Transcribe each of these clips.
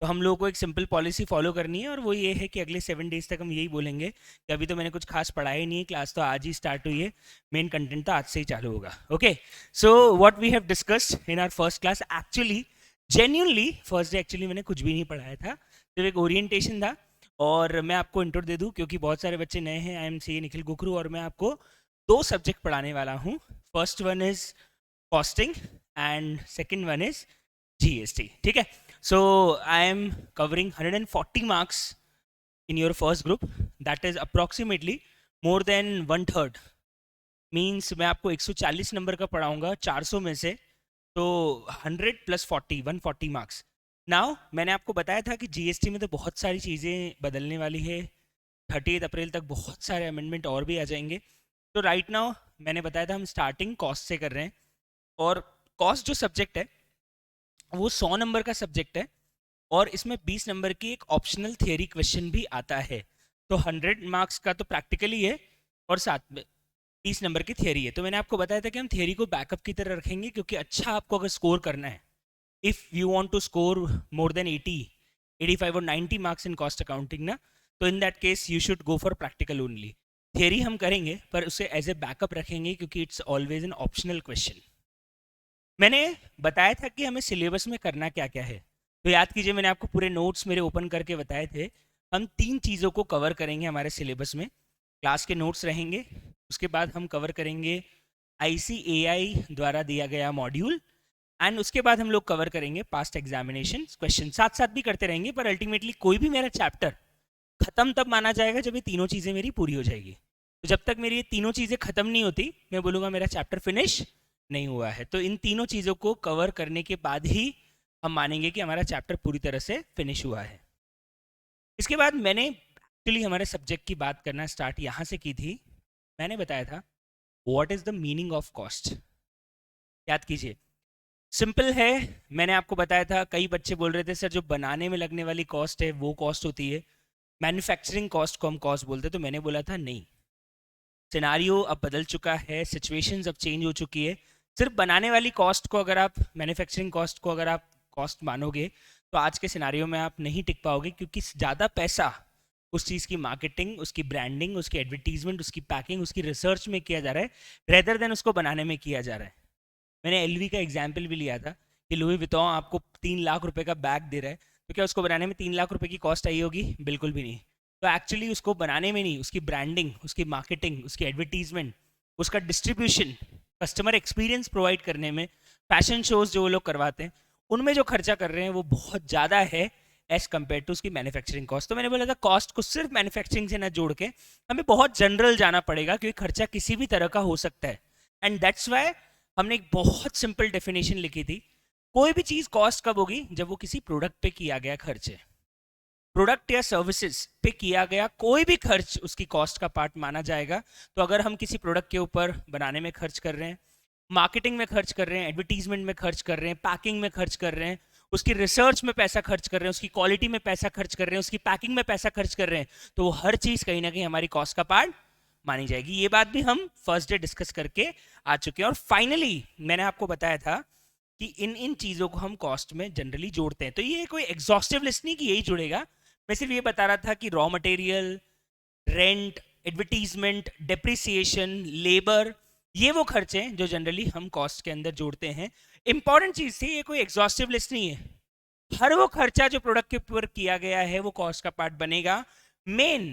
तो हम लोगों को एक सिंपल पॉलिसी फॉलो करनी है, और वो ये है कि अगले 7 डेज तक हम यही बोलेंगे कि अभी तो मैंने कुछ खास पढ़ाया ही नहीं है, क्लास तो आज ही स्टार्ट हुई है, मेन कंटेंट तो आज से ही चालू होगा। Okay, so what we have discussed in our first class, actually genuinely first day actually मैंने कुछ भी नहीं पढ़ाया था, सिर्फ एक ओरिएंटेशन था। और मैं आपको इंट्रो दे दूं क्योंकि बहुत सारे बच्चे नए हैं, आई एम सी निखिल गुकरू, और मैं आपको 2 सब्जेक्ट पढ़ाने वाला हूँ। First one is costing and second one is GST, ठीक है। So I am covering 140 marks in your first group, that is approximately more than 1/3, means मैं आपको 140 नंबर का पढ़ाऊंगा 400 में से, तो 100 + 40 140 मार्क्स। नाउ मैंने आपको बताया था कि GST में तो बहुत सारी चीज़ें बदलने वाली है, 30 अप्रैल तक बहुत सारे अमेंडमेंट और भी आ जाएंगे। तो राइट नाउ मैंने बताया था हम स्टार्टिंग कॉस्ट से कर रहे हैं, और कॉस्ट जो सब्जेक्ट है वो 100 नंबर का सब्जेक्ट है, और इसमें 20 नंबर की एक ऑप्शनल थियरी क्वेश्चन भी आता है। तो 100 मार्क्स का तो प्रैक्टिकली है, और साथ में 20 नंबर की थियरी है। तो मैंने आपको बताया था कि हम थियरी को बैकअप की तरह रखेंगे, क्योंकि अच्छा आपको अगर स्कोर करना है, if you want to score more than 80 85 और 90 मार्क्स इन कॉस्ट अकाउंटिंग ना, तो in that case you should go for practical only. Theory हम करेंगे पर उसे एज ए बैकअप रखेंगे, क्योंकि it's always an optional question. मैंने बताया था कि हमें सिलेबस में करना क्या क्या है, तो याद कीजिए मैंने आपको पूरे नोट्स मेरे ओपन करके बताए थे। हम 3 चीज़ों को कवर करेंगे हमारे सिलेबस में, क्लास के नोट्स रहेंगे, उसके बाद हम कवर करेंगे ICAI द्वारा दिया गया मॉड्यूल, एंड उसके बाद हम लोग कवर करेंगे पास्ट एग्जामिनेशन क्वेश्चन। साथ साथ भी करते रहेंगे, पर अल्टीमेटली कोई भी मेरा चैप्टर खत्म तब माना जाएगा जब ये तीनों चीज़ें मेरी पूरी हो जाएगी। तो जब तक मेरी ये तीनों चीज़ें खत्म नहीं होती, मैं बोलूँगा मेरा चैप्टर फिनिश नहीं हुआ है। तो इन तीनों चीज़ों को कवर करने के बाद ही हम मानेंगे कि हमारा चैप्टर पूरी तरह से फिनिश हुआ है। इसके बाद मैंने एक्चुअली हमारे सब्जेक्ट की बात करना स्टार्ट यहाँ से की थी। मैंने बताया था what is the meaning of cost. याद कीजिए, सिंपल है। मैंने आपको बताया था, कई बच्चे बोल रहे थे सर जो बनाने में लगने वाली कॉस्ट है वो कॉस्ट होती है, मैन्युफैक्चरिंग कॉस्ट को हम कॉस्ट बोलते। तो मैंने बोला था नहीं, सिनारियो अब बदल चुका है, सिचुएशंस अब चेंज हो चुकी है। सिर्फ बनाने वाली कॉस्ट को अगर आप, मैन्युफैक्चरिंग कॉस्ट को अगर आप कॉस्ट मानोगे, तो आज के सिनारियो में आप नहीं टिक पाओगे, क्योंकि ज़्यादा पैसा उस चीज़ की मार्केटिंग, उसकी ब्रांडिंग, उसकी एडवर्टीजमेंट, उसकी पैकिंग, उसकी रिसर्च में किया जा रहा है, रेदर देन उसको बनाने में किया जा रहा है। मैंने LV का एग्जाम्पल भी लिया था कि लुई विटॉन आपको 3 लाख रुपए का बैग दे रहा है, तो क्या उसको बनाने में 3 लाख रुपए की कॉस्ट आई होगी? बिल्कुल भी नहीं। तो एक्चुअली उसको बनाने में नहीं, उसकी ब्रांडिंग, उसकी मार्केटिंग, उसकी एडवर्टीजमेंट, उसका डिस्ट्रीब्यूशन, कस्टमर एक्सपीरियंस प्रोवाइड करने में, फैशन शोज जो वो लोग करवाते हैं, उनमें जो खर्चा कर रहे हैं वो बहुत ज़्यादा है एज कम्पेयर टू उसकी मैन्युफैक्चरिंग कॉस्ट। तो मैंने बोला था कॉस्ट को सिर्फ मैन्युफैक्चरिंग से ना जोड़ के हमें बहुत जनरल जाना पड़ेगा, क्योंकि खर्चा किसी भी तरह का हो सकता है। एंड दैट्स वाई हमने एक बहुत सिंपल डेफिनेशन लिखी थी, कोई भी चीज कॉस्ट कब होगी? जब वो किसी प्रोडक्ट पे किया गया खर्च है, प्रोडक्ट या सर्विसेज पे किया गया कोई भी खर्च उसकी कॉस्ट का पार्ट माना जाएगा। तो अगर हम किसी प्रोडक्ट के ऊपर बनाने में खर्च कर रहे हैं, मार्केटिंग में खर्च कर रहे हैं, एडवर्टीजमेंट में खर्च कर रहे हैं, पैकिंग में खर्च कर रहे हैं, उसकी रिसर्च में पैसा खर्च कर रहे हैं, उसकी क्वालिटी में पैसा खर्च कर रहे हैं, उसकी पैकिंग में पैसा खर्च कर रहे हैं, तो वो हर चीज कहीं ना कहीं हमारी कॉस्ट का पार्ट मानी जाएगी। ये बात भी हम फर्स्ट डे डिस्कस करके आ चुके हैं। और फाइनली मैंने आपको बताया था कि इन इन चीज़ों को हम कॉस्ट में जनरली जोड़ते हैं। तो ये कोई एग्जॉस्टिव लिस्ट नहीं कि यही जुड़ेगा, मैं सिर्फ ये बता रहा था कि raw material, rent, advertisement, depreciation, labour, ये वो खर्चे हैं जो जनरली हम कॉस्ट के अंदर जोड़ते हैं। इंपॉर्टेंट चीज़ थी, ये कोई एग्जॉस्टिव लिस्ट नहीं है, हर वो खर्चा जो प्रोडक्ट के ऊपर किया गया है वो कॉस्ट का पार्ट बनेगा। मेन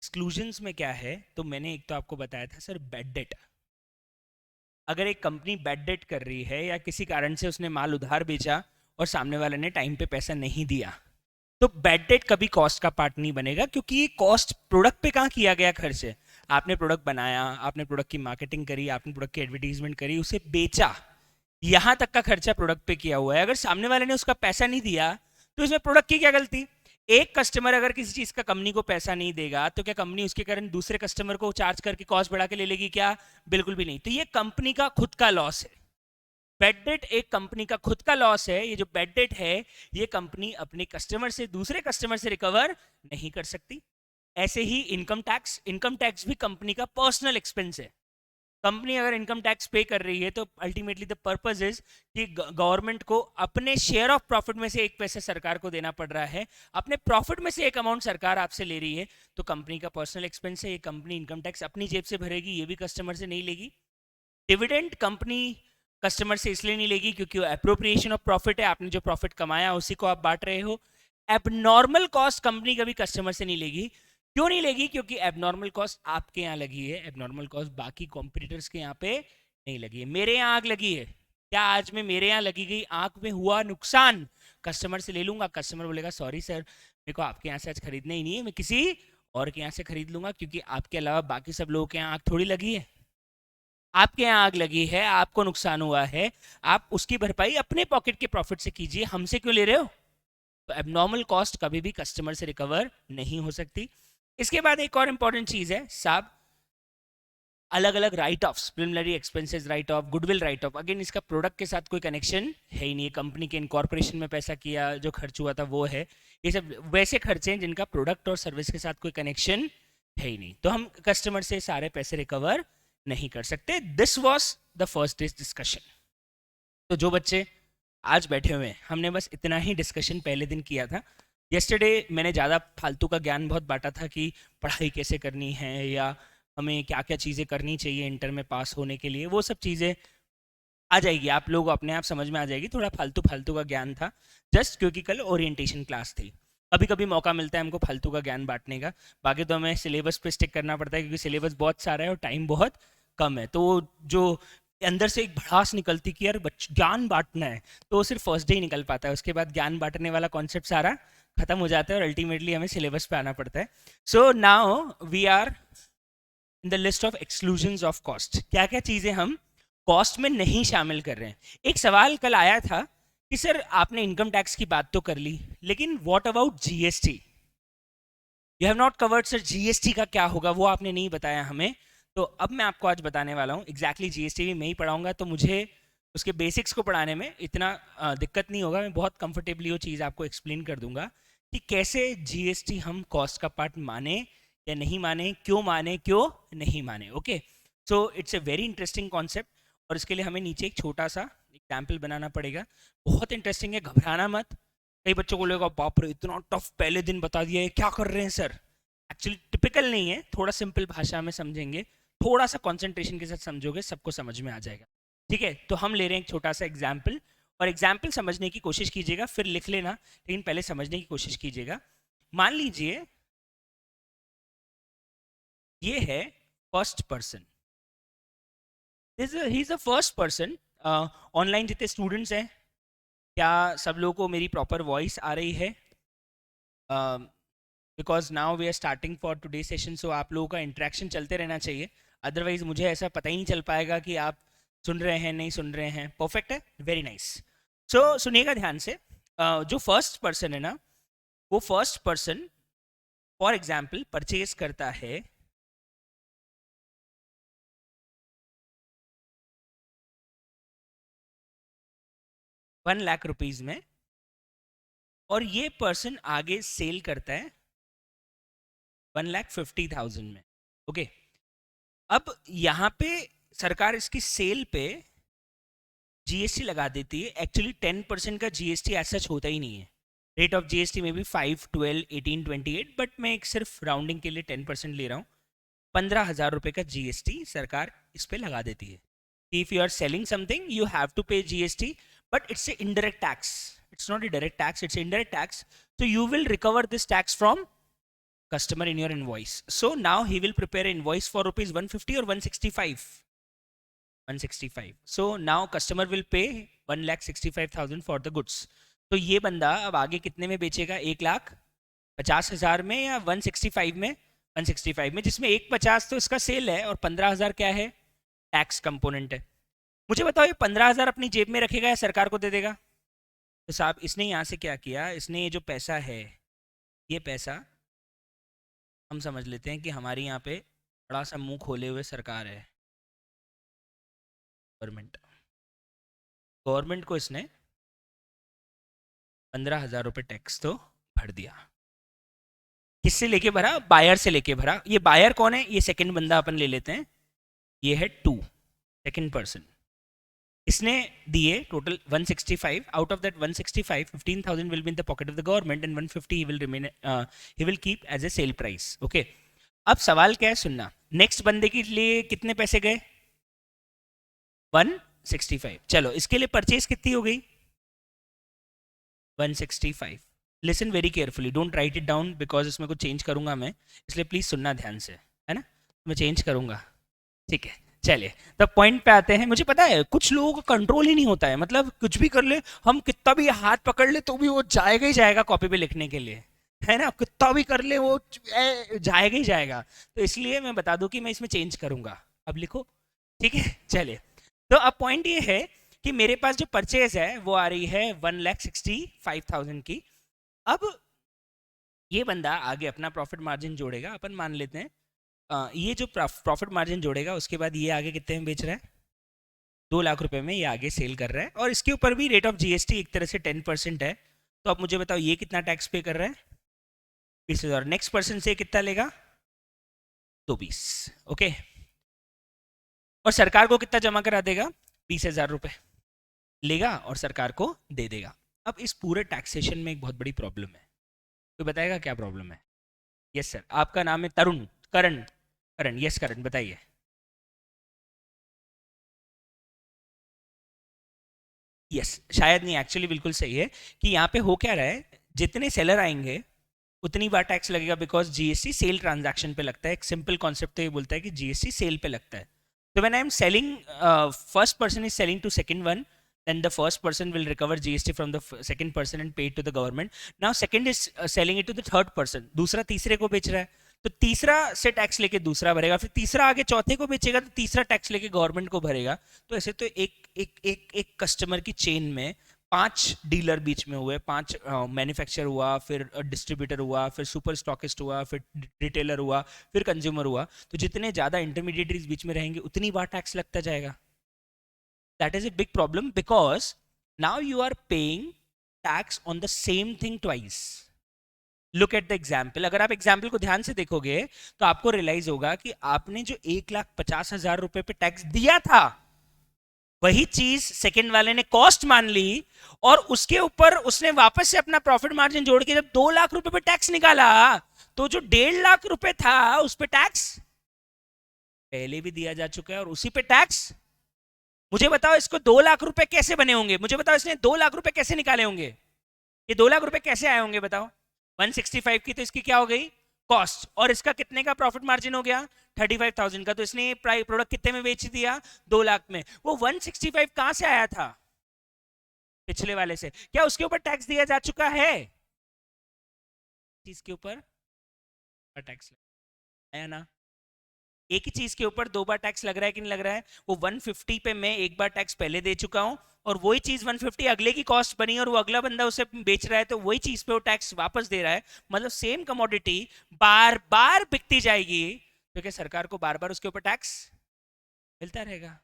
एक्सक्लूजन्स में क्या है? तो मैंने एक तो आपको बताया था सर, बैड डेट। अगर एक कंपनी बैड डेट कर रही है या किसी कारण से उसने माल उधार बेचा और सामने वाले ने टाइम पे पैसा नहीं दिया, तो बैड डेट कभी कॉस्ट का पार्ट नहीं बनेगा, क्योंकि ये कॉस्ट प्रोडक्ट पे कहाँ किया गया खर्च है। आपने प्रोडक्ट बनाया, आपने प्रोडक्ट की मार्केटिंग करी, आपने प्रोडक्ट की एडवर्टीजमेंट करी, उसे बेचा, यहाँ तक का खर्चा प्रोडक्ट पे किया हुआ है। अगर सामने वाले ने उसका पैसा नहीं दिया, तो इसमें प्रोडक्ट की क्या गलती? एक कस्टमर अगर किसी चीज का कंपनी को पैसा नहीं देगा, तो क्या कंपनी उसके कारण दूसरे कस्टमर को चार्ज करके कॉस्ट बढ़ा के ले लेगी क्या? बिल्कुल भी नहीं। तो ये कंपनी का खुद का लॉस है। बैड डेट एक कंपनी का खुद का लॉस है। ये जो बैड डेट है, ये कंपनी अपने कस्टमर से, दूसरे कस्टमर से रिकवर नहीं कर सकती। ऐसे ही इनकम टैक्स, इनकम टैक्स भी कंपनी का पर्सनल एक्सपेंस है। कंपनी अगर इनकम टैक्स पे कर रही है तो अल्टीमेटली द पर्पस इज कि गवर्नमेंट को अपने शेयर ऑफ प्रॉफिट में से एक पैसा सरकार को देना पड़ रहा है, अपने प्रॉफिट में से एक अमाउंट सरकार आपसे ले रही है, तो कंपनी का पर्सनल एक्सपेंस है, ये कंपनी इनकम टैक्स अपनी जेब से भरेगी, ये भी कस्टमर से नहीं लेगी। डिविडेंड कंपनी कस्टमर से इसलिए नहीं लेगी क्योंकि वो अप्रोप्रिएशन ऑफ प्रॉफिट है, आपने जो प्रॉफिट कमाया उसी को आप बांट रहे हो। एबनॉर्मल कॉस्ट कंपनी कभी कस्टमर से नहीं लेगी। क्यों नहीं लेगी? क्योंकि एबनॉर्मल कॉस्ट आपके यहाँ लगी है, एबनॉर्मल कॉस्ट बाकी कॉम्पिटिटर्स के यहाँ पे नहीं लगी है। मेरे यहाँ आग लगी है, क्या आज में मेरे यहाँ लगी गई आग में हुआ नुकसान कस्टमर से ले लूंगा? कस्टमर बोलेगा सॉरी सर, मेरे को आपके यहाँ से आज खरीदना ही नहीं है, मैं किसी और के यहाँ से खरीद लूंगा, क्योंकि आपके अलावा बाकी सब लोगों के यहाँ आग थोड़ी लगी है। आपके यहाँ आग लगी है, आपको नुकसान हुआ है, आप उसकी भरपाई अपने पॉकेट के प्रॉफिट से कीजिए, हमसे क्यों ले रहे हो? तो एबनॉर्मल कॉस्ट कभी भी कस्टमर से रिकवर नहीं हो सकती। इसके बाद एक और इंपॉर्टेंट चीज है साहब, अलग अलग right of, preliminary expenses right of, goodwill right of. Again इसका प्रोडक्ट के साथ कोई कनेक्शन है ही नहीं, कंपनी के इनकॉर्पोरेशन में पैसा किया जो खर्च हुआ था वो है, ये सब वैसे खर्चे हैं जिनका प्रोडक्ट और सर्विस के साथ कोई कनेक्शन है ही नहीं, तो हम कस्टमर से सारे पैसे रिकवर नहीं कर सकते। This was the first days discussion. तो जो बच्चे आज बैठे हुए हैं, हमने बस इतना ही डिस्कशन पहले दिन किया था। येस्टरडे मैंने ज़्यादा फालतू का ज्ञान बहुत बांटा था कि पढ़ाई कैसे करनी है या हमें क्या क्या चीज़ें करनी चाहिए इंटर में पास होने के लिए, वो सब चीज़ें आ जाएगी, आप लोग अपने आप समझ में आ जाएगी। थोड़ा फालतू फालतू का ज्ञान था जस्ट क्योंकि कल ओरिएंटेशन क्लास थी। कभी कभी मौका मिलता है हमको फालतू का ज्ञान बांटने का, बाकी तो हमें सिलेबस पे स्टिक करना पड़ता है क्योंकि सिलेबस बहुत सारा है और टाइम बहुत कम है। तो जो अंदर से एक भड़ास निकलती कि यार ज्ञान बांटना है, तो वो सिर्फ फर्स्ट डे ही निकल पाता है, उसके बाद ज्ञान बांटने वाला कॉन्सेप्ट सारा खत्म हो जाता है और अल्टीमेटली हमें सिलेबस पे आना पड़ता है। So now we are in the list of exclusions of cost. क्या क्या चीज़ें हम कॉस्ट में नहीं शामिल कर रहे हैं। एक सवाल कल आया था कि सर आपने इनकम टैक्स की बात तो कर ली, लेकिन what about GST? You have not covered sir, GST का क्या होगा वो आपने नहीं बताया हमें। तो अब मैं आपको आज बताने वाला हूँ, एग्जैक्टली जीएसटी भी मैं ही पढ़ाऊंगा, तो मुझे उसके बेसिक्स को पढ़ाने में इतना दिक्कत नहीं होगा, मैं बहुत कंफर्टेबली वो चीज़ आपको एक्सप्लेन कर दूंगा कि कैसे जीएसटी हम कॉस्ट का पार्ट माने या नहीं माने, क्यों माने क्यों नहीं माने। Okay, so it's a very interesting concept और इसके लिए हमें नीचे एक छोटा सा एग्जाम्पल बनाना पड़ेगा। बहुत इंटरेस्टिंग है, घबराना मत। कई बच्चों को लगेगा बाप रे इतना टफ पहले दिन बता दिया है, क्या कर रहे हैं सर? एक्चुअली टिपिकल नहीं है, थोड़ा सिंपल भाषा में समझेंगे, थोड़ा सा कंसंट्रेशन के साथ समझोगे, सबको समझ में आ जाएगा। ठीक है, तो हम ले रहे हैं एक छोटा सा एग्जाम्पल और एग्जाम्पल समझने की कोशिश कीजिएगा, फिर लिख लेना, लेकिन पहले समझने की कोशिश कीजिएगा। मान लीजिए ये है first person, he is a first person. Online जितने स्टूडेंट्स हैं, क्या सब लोगों को मेरी प्रॉपर वॉइस आ रही है? Because now we are starting for today session, so आप लोगों का इंटरेक्शन चलते रहना चाहिए, अदरवाइज मुझे ऐसा पता ही नहीं चल पाएगा कि आप सुन रहे हैं नहीं सुन रहे हैं। परफेक्ट है, वेरी नाइस। सो सुनिएगा ध्यान से, जो फर्स्ट पर्सन है ना, वो first person for example purchase करता है 1 लाख रुपीज में और ये पर्सन आगे सेल करता है 1,50,000 में। ओके, अब यहाँ पे सरकार इसकी सेल पे जीएसटी लगा देती है। एक्चुअली 10% का जीएसटी ऐसा होता ही नहीं है, रेट ऑफ जीएसटी में भी 5, 12, 18, 28, बट मैं एक सिर्फ राउंडिंग के लिए 10% ले रहा हूँ। 15,000 रुपये का जीएसटी सरकार इस पे लगा देती है। If you are selling something you have to pay GST, but it's a indirect tax, it's not a direct tax, it's indirect tax, so you will recover this tax from customer in your invoice. So now he will prepare an invoice for rupees 150 or 165, 165. So now customer will pay 1,65,000 for the goods. तो ये बंदा अब आगे कितने में बेचेगा? 1,50,000 में या 165 में? 165 में, जिसमें 1,50 तो इसका सेल है और 15,000 क्या है? टैक्स कंपोनेंट है। मुझे बताओ ये 15,000 अपनी जेब में रखेगा या सरकार को दे देगा? तो साहब इसने यहाँ से क्या किया, इसने ये जो पैसा है, ये पैसा हम समझ लेते हैं कि हमारी यहाँ पे बड़ा सा मुंह खोले हुए सरकार है, गवर्नमेंट। गवर्नमेंट को इसने 15,000 रुपये टैक्स तो भर दिया। किससे लेके भरा? बायर से लेके भरा। ये बायर कौन है? ये सेकंड बंदा अपन ले लेते हैं, ये है 2। सेकंड पर्सन, इसने दिए total 165, out of that 165 15,000 will be in the pocket of the government and 150 he will remain, he will keep as a sale price. Okay, अब सवाल क्या है सुनना, नेक्स्ट बंदे के लिए कितने पैसे गए? 165। चलो इसके लिए परचेज कितनी हो गई? 165। Listen very carefully, don't write it down because इसमें कुछ चेंज करूंगा मैं, इसलिए प्लीज सुनना ध्यान से, है ना? मैं चेंज करूंगा, ठीक है? चलिए तब पॉइंट पे आते हैं। मुझे पता है कुछ लोगों का कंट्रोल ही नहीं होता है, मतलब कुछ भी कर ले, हम कितना भी हाथ पकड़ ले तो भी वो जाएगा ही जाएगा कॉपी पे लिखने के लिए, है ना? कितना भी कर ले वो जाएगा ही जाएगा। तो इसलिए मैं बता दूं कि मैं इसमें चेंज करूंगा, अब लिखो, ठीक है? चलिए, तो अब पॉइंट ये है कि मेरे पास जो परचेज है वो आ रही है 1,65,000 की। अब ये बंदा आगे अपना प्रॉफिट मार्जिन जोड़ेगा, अपन मान लेते हैं ये जो प्रॉफिट मार्जिन जोड़ेगा उसके बाद ये आगे कितने में बेच रहा है? 2 लाख रुपए में ये आगे सेल कर रहा है, और इसके ऊपर भी रेट ऑफ जीएसटी एक तरह से 10% है। तो अब मुझे बताओ ये कितना टैक्स पे कर रहा है? 20,000। नेक्स्ट पर्सन से कितना लेगा? 220। ओके, और सरकार को कितना जमा करा देगा? 20,000 रुपए लेगा और सरकार को दे देगा। अब इस पूरे टैक्सेशन में एक बहुत बड़ी प्रॉब्लम है, कोई बताएगा क्या प्रॉब्लम है? यस सर, आपका नाम है तरुण, करण, करण, यस करण, बताइए। यस, शायद नहीं, एक्चुअली बिल्कुल सही है कि यहाँ पे हो क्या रहा है, जितने सेलर आएंगे उतनी बार टैक्स लगेगा, बिकॉज जीएसटी सेल ट्रांजैक्शन पे लगता है। एक सिंपल कॉन्सेप्ट तो ये बोलता है कि जीएसटी सेल पे लगता है। तो when I am selling, first person is selling to second one, then the first person will recover GST from the second person and pay it to the government. Now second is selling it to the third person, दूसरा तीसरे को बेच रहा है, तो तीसरा से tax लेके दूसरा भरेगा, फिर तीसरा आगे चौथे को बेचेगा तो तीसरा टैक्स लेके गवर्नमेंट को भरेगा। तो ऐसे तो एक एक एक एक कस्टमर की चेन में 5 डीलर बीच में हुए, 5 मैन्युफैक्चर हुआ, फिर डिस्ट्रीब्यूटर हुआ, फिर सुपर स्टॉकिस्ट हुआ, फिर रिटेलर हुआ, फिर कंज्यूमर हुआ। तो जितने ज़्यादा इंटरमीडिएटरीज बीच में रहेंगे उतनी बार टैक्स लगता जाएगा। That is a big problem because now you are paying tax on the same thing twice. Look at the example. अगर आप एग्जाम्पल को ध्यान से देखोगे तो आपको रियलाइज होगा कि आपने जो 1,50,000 रुपए पे टैक्स दिया था, वही चीज सेकंड वाले ने कॉस्ट मान ली, और उसके ऊपर उसने वापस से अपना प्रॉफिट मार्जिन जोड़ के जब 2 लाख रुपए पे टैक्स निकाला, तो जो 1.5 लाख रुपए था उस पे टैक्स पहले भी दिया जा चुका है, और उसी पे टैक्स। मुझे बताओ इसको 2 लाख रुपए कैसे बने होंगे? मुझे बताओ इसने 2 लाख रुपए कैसे निकाले होंगे? ये 2 लाख रुपए कैसे आए होंगे बताओ? 165 की तो इसकी क्या हो गई? कॉस्ट, और इसका कितने का प्रॉफिट मार्जिन हो गया? 35,000 का। तो इसने प्रोडक्ट कितने में बेच दिया? 2 लाख में। वो 165 कहां से आया था? पिछले वाले से। क्या उसके ऊपर टैक्स दिया जा चुका है? चीज के ऊपर टैक्स आया ना? एक ही चीज के ऊपर 2 बार टैक्स लग रहा है कि नहीं लग रहा है? वो 150 पे मैं एक बार टैक्स पहले दे चुका हूं, और वही चीज 150 अगले की कॉस्ट बनी, और वो अगला बंदा उसे बेच रहा है, तो वही चीज पे वो टैक्स वापस दे रहा है। मतलब सेम कमोडिटी बार बार बिकती जाएगी, क्योंकि सरकार को बार बार उसके ऊपर टैक्स मिलता रहेगा।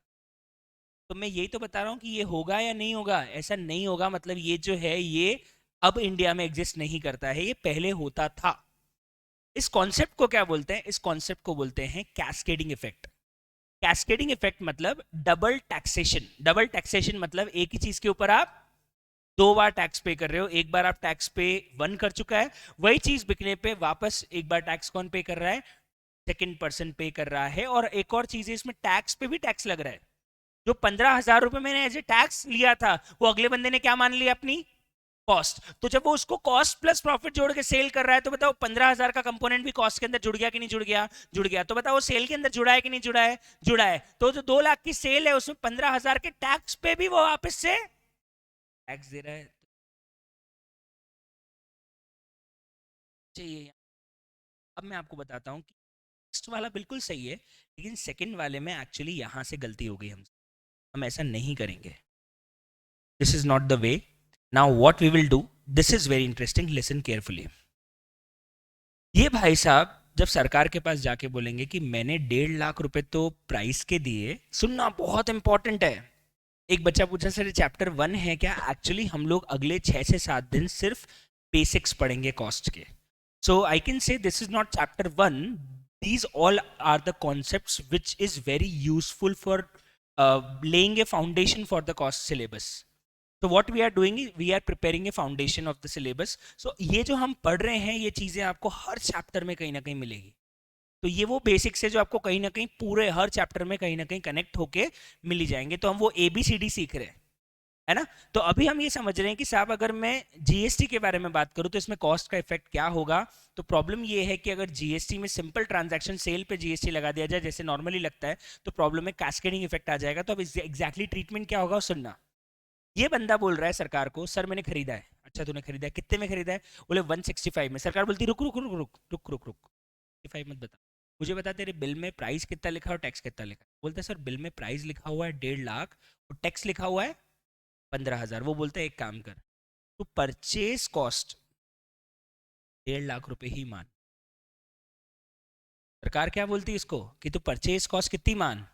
तो मैं यही तो बता रहा हूं कि ये होगा या नहीं होगा? ऐसा नहीं होगा, मतलब ये जो है ये अब इंडिया में एग्जिस्ट नहीं करता है, ये पहले होता था। इस कॉन्सेप्ट को क्या बोलते हैं? इस कॉन्सेप्ट को बोलते हैं कैस्केडिंग इफेक्ट। कैस्केडिंग इफेक्ट मतलब डबल टैक्सेशन। डबल टैक्सेशन मतलब एक ही चीज के ऊपर आप 2 बार टैक्स पे कर रहे हो। एक बार आप टैक्स पे 1 कर चुका है, वही चीज बिकने पे वापस एक बार टैक्स कौन पे कर रहा है? सेकंड पर्सन पे कर रहा है। और एक और चीज है, इसमें टैक्स पे भी टैक्स लग रहा है। जो 15,000 रुपए मैंने एज ए टैक्स लिया था, वो अगले बंदे ने क्या मान लिया? अपनी कॉस्ट। तो जब वो उसको कॉस्ट प्लस प्रॉफिट जोड़ के सेल कर रहा है, तो बताओ 15,000 का कंपोनेंट भी कॉस्ट के अंदर जुड़ गया कि नहीं जुड़ गया? जुड़ गया। तो बताओ वो सेल के अंदर जुड़ा है कि नहीं जुड़ा है? जुड़ा है। तो जो 2 लाख की सेल है उसमें 15,000 के टैक्स पे भी वो वापस से टैक्स दे रहा है। चाहिए। अब मैं आपको बताता हूं कि फर्स्ट वाला बिल्कुल सही है, लेकिन सेकंड वाले में एक्चुअली यहां से गलती हो गई। हम ऐसा नहीं करेंगे। This is not the way. Now what we will do, this is very interesting, listen carefully. ये भाई साहब जब सरकार के पास जाके बोलेंगे कि मैंने 1.5 लाख रुपए तो प्राइस के दिए, सुनना बहुत इंपॉर्टेंट है। एक बच्चा पूछा सर चैप्टर 1 है क्या? एक्चुअली हम लोग अगले 6 से 7 दिन सिर्फ बेसिक्स पढ़ेंगे कॉस्ट के। So I can say this is not chapter 1, these all are the concepts which is very useful for laying a foundation for the cost syllabus. So what we are doing is we are preparing a foundation of the syllabus. So ये जो हम पढ़ रहे हैं ये चीज़ें आपको हर chapter में कहीं ना कहीं मिलेगी. तो ये वो बेसिक्स है जो आपको कहीं ना कहीं पूरे हर चैप्टर में कहीं ना कहीं कनेक्ट होके मिल जाएंगे. तो हम वो ABCD सीख रहे हैं, है ना. तो अभी हम ये समझ रहे हैं कि साहब अगर मैं जीएसटी के बारे में बात करूं तो इसमें कॉस्ट का इफेक्ट क्या होगा. तो प्रॉब्लम ये है कि अगर जीएसटी में सिंपल ट्रांजैक्शन सेल पे जीएसटी लगा दिया जाए जैसे नॉर्मली लगता है तो प्रॉब्लम में कैस्केडिंग इफेक्ट आ जाएगा. तो अब एग्जैक्टली ट्रीटमेंट क्या होगा सुनना. ये बंदा बोल रहा है सरकार को सर मैंने खरीदा है. अच्छा तूने खरीदा है, कितने में खरीदा है. बोले 165 में. सरकार बोलती रुक रुक रुक रुक रुक रुक रुक 65 मत बता, मुझे बता तेरे बिल में प्राइस कितना लिखा है और टैक्स कितना लिखा है. बोलता है सर बिल में प्राइस लिखा हुआ है 1.5 लाख और टैक्स लिखा हुआ है 15,000. वो बोलता है एक काम कर तो परचेज कॉस्ट 1.5 लाख रुपए ही मान. सरकार क्या बोलती है इसको कि तू परचेज कॉस्ट कितनी मान,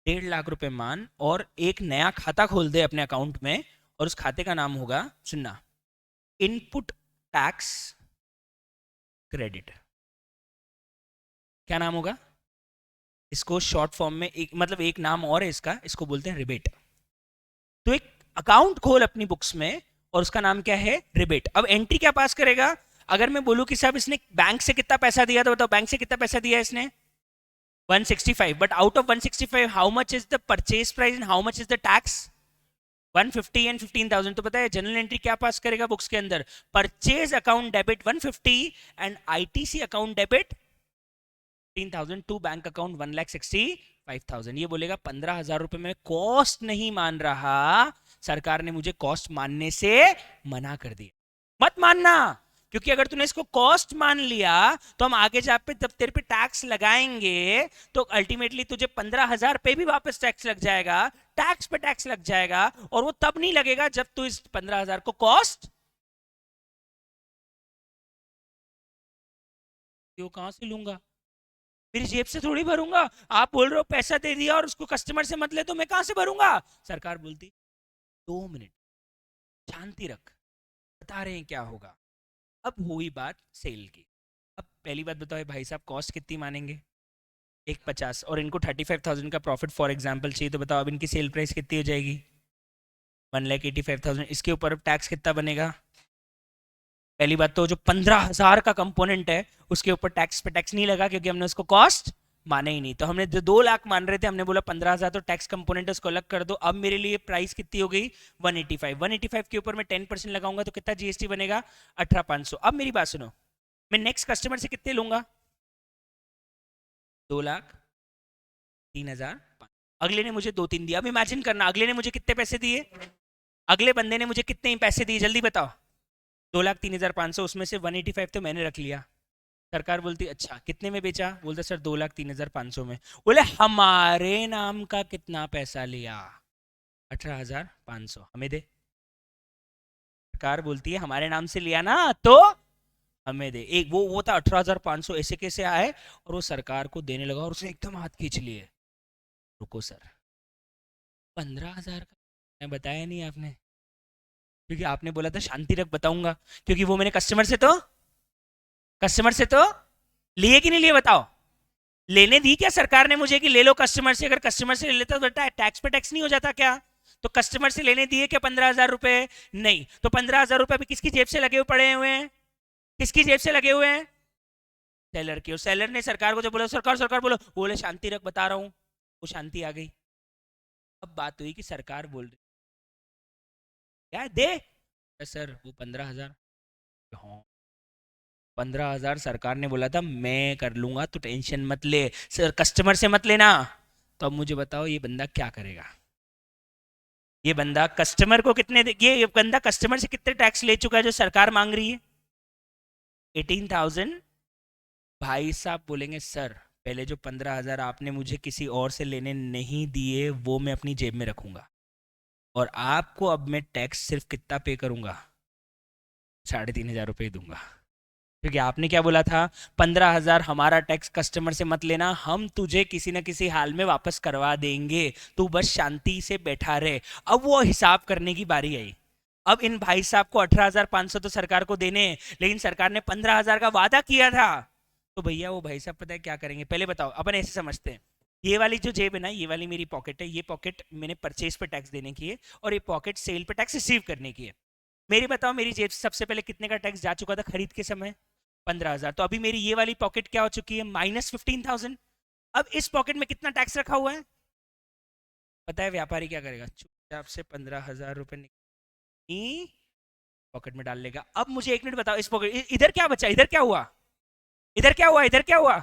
1.5 लाख रुपए मान और एक नया खाता खोल दे अपने अकाउंट में और उस खाते का नाम होगा सुनना इनपुट टैक्स क्रेडिट. क्या नाम होगा इसको शॉर्ट फॉर्म में एक मतलब एक नाम और है इसका, इसको बोलते हैं रिबेट. तो एक अकाउंट खोल अपनी बुक्स में और उसका नाम क्या है रिबेट. अब एंट्री क्या पास करेगा. अगर मैं बोलूं कि साहब इसने बैंक से कितना पैसा दिया तो बताओ बैंक से कितना पैसा दिया इसने 165. But out of 165 how much is the purchase price and how much is the tax 150 and 15,000. तो पता है जनरल एंट्री क्या पास करेगा बुक्स के अंदर purchase account debit 150 and ITC account debit 15,000 to bank account 1,65,000. ये बोलेगा 15,000 रुपए में कॉस्ट नहीं मान रहा, सरकार ने मुझे कॉस्ट मानने से मना कर दिया. मत मानना क्योंकि अगर तूने इसको कॉस्ट मान लिया तो हम आगे जा पे जब तेरे पे टैक्स लगाएंगे तो अल्टीमेटली तुझे 15,000 पे भी वापस टैक्स लग जाएगा, टैक्स पे टैक्स लग जाएगा और वो तब नहीं लगेगा जब तू इस 15,000 को कॉस्ट क्यों कहां से लूंगा, मेरी जेब से थोड़ी भरूंगा. आप बोल रहे हो पैसा दे दिया और उसको कस्टमर से मत ले तो मैं कहां से भरूंगा. सरकार बोलती 2 मिनट शांति रख, बता रहे हैं क्या होगा. अब हुई बात सेल की. अब पहली बात बताओ भाई साहब कॉस्ट कितनी मानेंगे 150 और इनको 35,000 का प्रॉफिट फॉर एग्जांपल चाहिए. तो बताओ अब इनकी सेल प्राइस कितनी हो जाएगी 1,85,000. इसके ऊपर अब टैक्स कितना बनेगा. पहली बात तो जो 15,000 का कंपोनेंट है उसके ऊपर टैक्स पे टैक्स नहीं लगा क्योंकि हमने उसको कॉस्ट माने ही नहीं. तो हमने जो 2 लाख मान रहे थे हमने बोला 15,000 तो टैक्स कंपोनेंट उसको अलग कर दो. अब मेरे लिए प्राइस कितनी हो गई 185 के ऊपर मैं 10% लगाऊंगा तो कितना जीएसटी बनेगा 18,500. अब मेरी बात सुनो, मैं नेक्स्ट कस्टमर से कितने लूंगा 2,03,000. अगले ने मुझे 2-3 दिया. अब इमेजिन करना अगले ने मुझे कितने पैसे दिए, अगले बंदे ने मुझे कितने पैसे दिए जल्दी बताओ. 2,03,500 उसमें से 185 तो मैंने रख लिया. सरकार बोलती अच्छा कितने में बेचा, बोलता सर 2,03,500 में. बोले हमारे नाम का कितना पैसा लिया 18,500 हमें दे. सरकार बोलती है हमारे नाम से लिया ना तो हमें दे. एक वो था 18,500 ऐसे कैसे आए और वो सरकार को देने लगा और उसने एकदम हाथ खींच लिए. रुको सर 15,000 का मैं बताया नहीं आपने क्योंकि आपने बोला था शांति रख बताऊंगा क्योंकि वो मैंने कस्टमर से तो लिए कि नहीं लिए बताओ. लेने दी क्या सरकार ने मुझे कि ले लो कस्टमर से. अगर कस्टमर से ले लेता तो टैक्स पे टैक्स नहीं हो जाता क्या. तो कस्टमर से लेने दिए क्या 15,000 रुपए नहीं. तो 15,000 रुपए भी किसकी जेब से लगे हुए पड़े हुए हैं, किसकी जेब से लगे हुए हैं सेलर की. और सेलर ने सरकार को जब बोला सरकार बोलो बोले शांति रख बता रहा हूं, वो शांति आ गई. अब बात हुई कि सरकार बोल रही क्या दे सर वो 15,000. हाँ 15,000 सरकार ने बोला था मैं कर लूंगा तो टेंशन मत ले, सर कस्टमर से मत लेना. तो अब मुझे बताओ ये बंदा क्या करेगा. ये बंदा कस्टमर को कितने ये बंदा कस्टमर से कितने टैक्स ले चुका है जो सरकार मांग रही है 18,000. भाई साहब बोलेंगे सर पहले जो 15,000 आपने मुझे किसी और से लेने नहीं दिए वो मैं अपनी जेब में रखूंगा और आपको अब मैं टैक्स सिर्फ कितना पे करूंगा 3,500 रुपये दूंगा क्योंकि आपने क्या बोला था 15,000 हमारा टैक्स कस्टमर से मत लेना, हम तुझे किसी न किसी हाल में वापस करवा देंगे, तू बस शांति से बैठा रहे. अब वो हिसाब करने की बारी आई. अब इन भाई साहब को 18,500 तो सरकार को देने लेकिन सरकार ने 15,000 का वादा किया था. तो भैया वो भाई साहब पता है क्या करेंगे, पहले बताओ अपन ऐसे समझते हैं ये वाली जो जेब है ना, ये वाली मेरी पॉकेट है, ये पॉकेट मैंने परचेज पे टैक्स देने की है और ये पॉकेट सेल पे टैक्स रिसीव करने की है। मेरी बताओ, मेरी जेब से सबसे पहले कितने का टैक्स जा चुका था खरीद के समय? 15,000। तो अभी मेरी ये वाली पॉकेट क्या हो चुकी है? -15,000। अब इस पॉकेट में कितना टैक्स रखा हुआ है? पता है व्यापारी क्या करेगा? चुपचाप से 15,000 रुपए पॉकेट में डाल लेगा। अब मुझे एक मिनट बताओ, इस पॉकेट इधर क्या बचा? इधर क्या हुआ? इधर क्या हुआ? इधर क्या हुआ?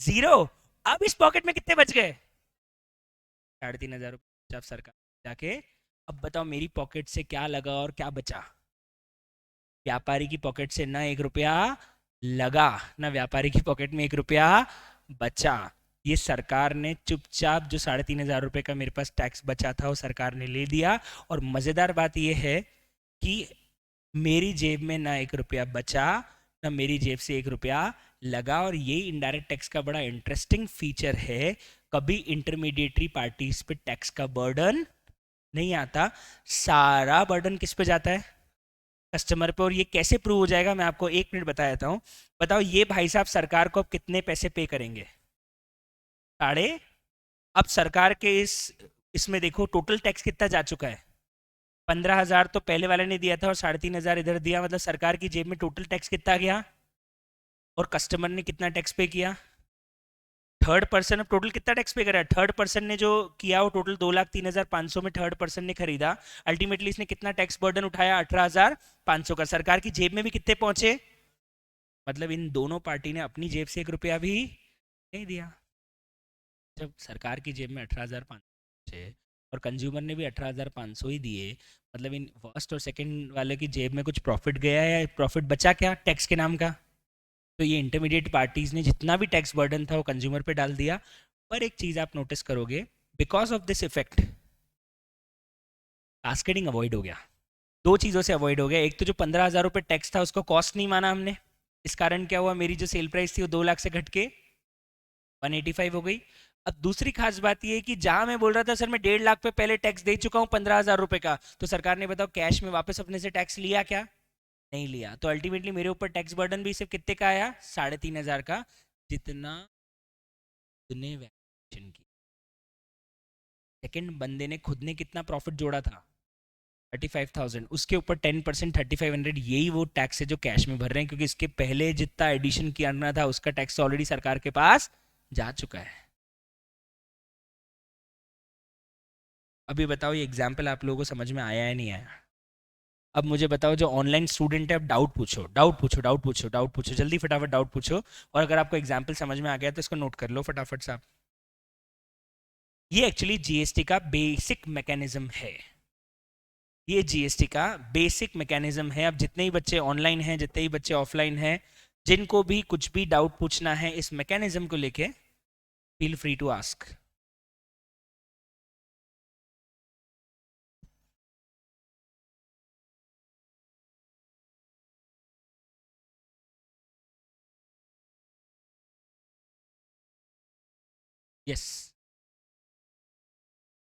जीरो। अब इस पॉकेट में कितने बच गए? 3,500 रुपये सरकार जाके। अब बताओ मेरी पॉकेट से क्या लगा और क्या बचा? व्यापारी की पॉकेट से ना 1 रुपया लगा, ना व्यापारी की पॉकेट में 1 रुपया बचा। ये सरकार ने चुपचाप जो 3,500 रुपए का मेरे पास टैक्स बचा था वो सरकार ने ले दिया। और मजेदार बात यह है कि मेरी जेब में ना 1 रुपया बचा, ना मेरी जेब से 1 रुपया लगा। और ये इनडायरेक्ट टैक्स का बड़ा इंटरेस्टिंग फीचर है। कभी इंटरमीडिएटरी पार्टीज पे टैक्स का बर्डन नहीं आता, सारा बर्डन किस पे जाता है? कस्टमर पे। और ये कैसे प्रूव हो जाएगा, मैं आपको 1 मिनट बता देता हूँ। बताओ ये भाई साहब सरकार को अब कितने पैसे पे करेंगे? साढ़े। अब सरकार के इसमें देखो टोटल टैक्स कितना जा चुका है? 15,000 तो पहले वाले ने दिया था और 3,500 इधर दिया, मतलब सरकार की जेब में टोटल टैक्स कितना गया? और कस्टमर ने कितना टैक्स पे किया? थर्ड पर्सन अब टोटल कितना टैक्स पे कर रहा है? थर्ड पर्सन ने जो किया वो टोटल 2,03,500 में थर्ड पर्सन ने खरीदा। अल्टीमेटली इसने कितना टैक्स बर्डन उठाया? 18,500 का। सरकार की जेब में भी कितने पहुंचे? मतलब इन दोनों पार्टी ने अपनी जेब से 1 रुपया भी नहीं दिया। जब सरकार की जेब में 18,500 और कंज्यूमर ने भी 18,500 ही दिए, मतलब इन फर्स्ट और सेकंड वाले की जेब में कुछ प्रॉफिट गया या प्रॉफिट बचा क्या टैक्स के नाम का? तो ये इंटरमीडिएट पार्टीज ने जितना भी टैक्स बर्डन था वो कंज्यूमर पे डाल दिया। पर एक चीज आप नोटिस करोगे, because of this effect cascading avoid हो गया। दो चीजों से अवॉइड हो गया। एक तो जो 15,000 रुपये टैक्स था उसको कॉस्ट नहीं माना हमने, इस कारण क्या हुआ, मेरी जो सेल प्राइस थी वो 2 लाख से घट के 185 हो गई। अब दूसरी खास बात ये है कि जहां मैं बोल रहा था सर मैं 1.5 लाख पे पहले टैक्स दे चुका हूं 15,000 रुपए का, तो सरकार ने बताओ कैश में वापस अपने से टैक्स लिया क्या? नहीं लिया। तो अल्टीमेटली मेरे ऊपर टैक्स बर्डन भी सिर्फ कितने का आया? 3,500 का, जितना वैल्यूएशन की। सेकंड बंदे ने खुद ने कितना प्रॉफिट जोड़ा था? 35,000। उसके ऊपर 10% 3,500, यही वो टैक्स है जो कैश में भर रहे हैं, क्योंकि इसके पहले जितना एडिशन किया था उसका टैक्स ऑलरेडी सरकार के पास जा चुका है। अभी बताओ ये एग्जाम्पल आप लोगों को समझ में आया है नहीं आया? अब मुझे बताओ जो ऑनलाइन स्टूडेंट है, अब डाउट पूछो, डाउट पूछो, डाउट पूछो, डाउट पूछो, जल्दी फटाफट डाउट पूछो। और अगर आपको एग्जाम्पल समझ में आ गया तो इसको नोट कर लो फटाफट से आप। ये एक्चुअली जीएसटी का बेसिक मैकेनिज्म है। ये जीएसटी का बेसिक मैकेनिज्म है। अब जितने ही बच्चे ऑनलाइन हैं, जितने ही बच्चे ऑफलाइन हैं, जिनको भी कुछ भी डाउट पूछना है इस मैकेनिज्म को लेके, feel free to ask. Yes,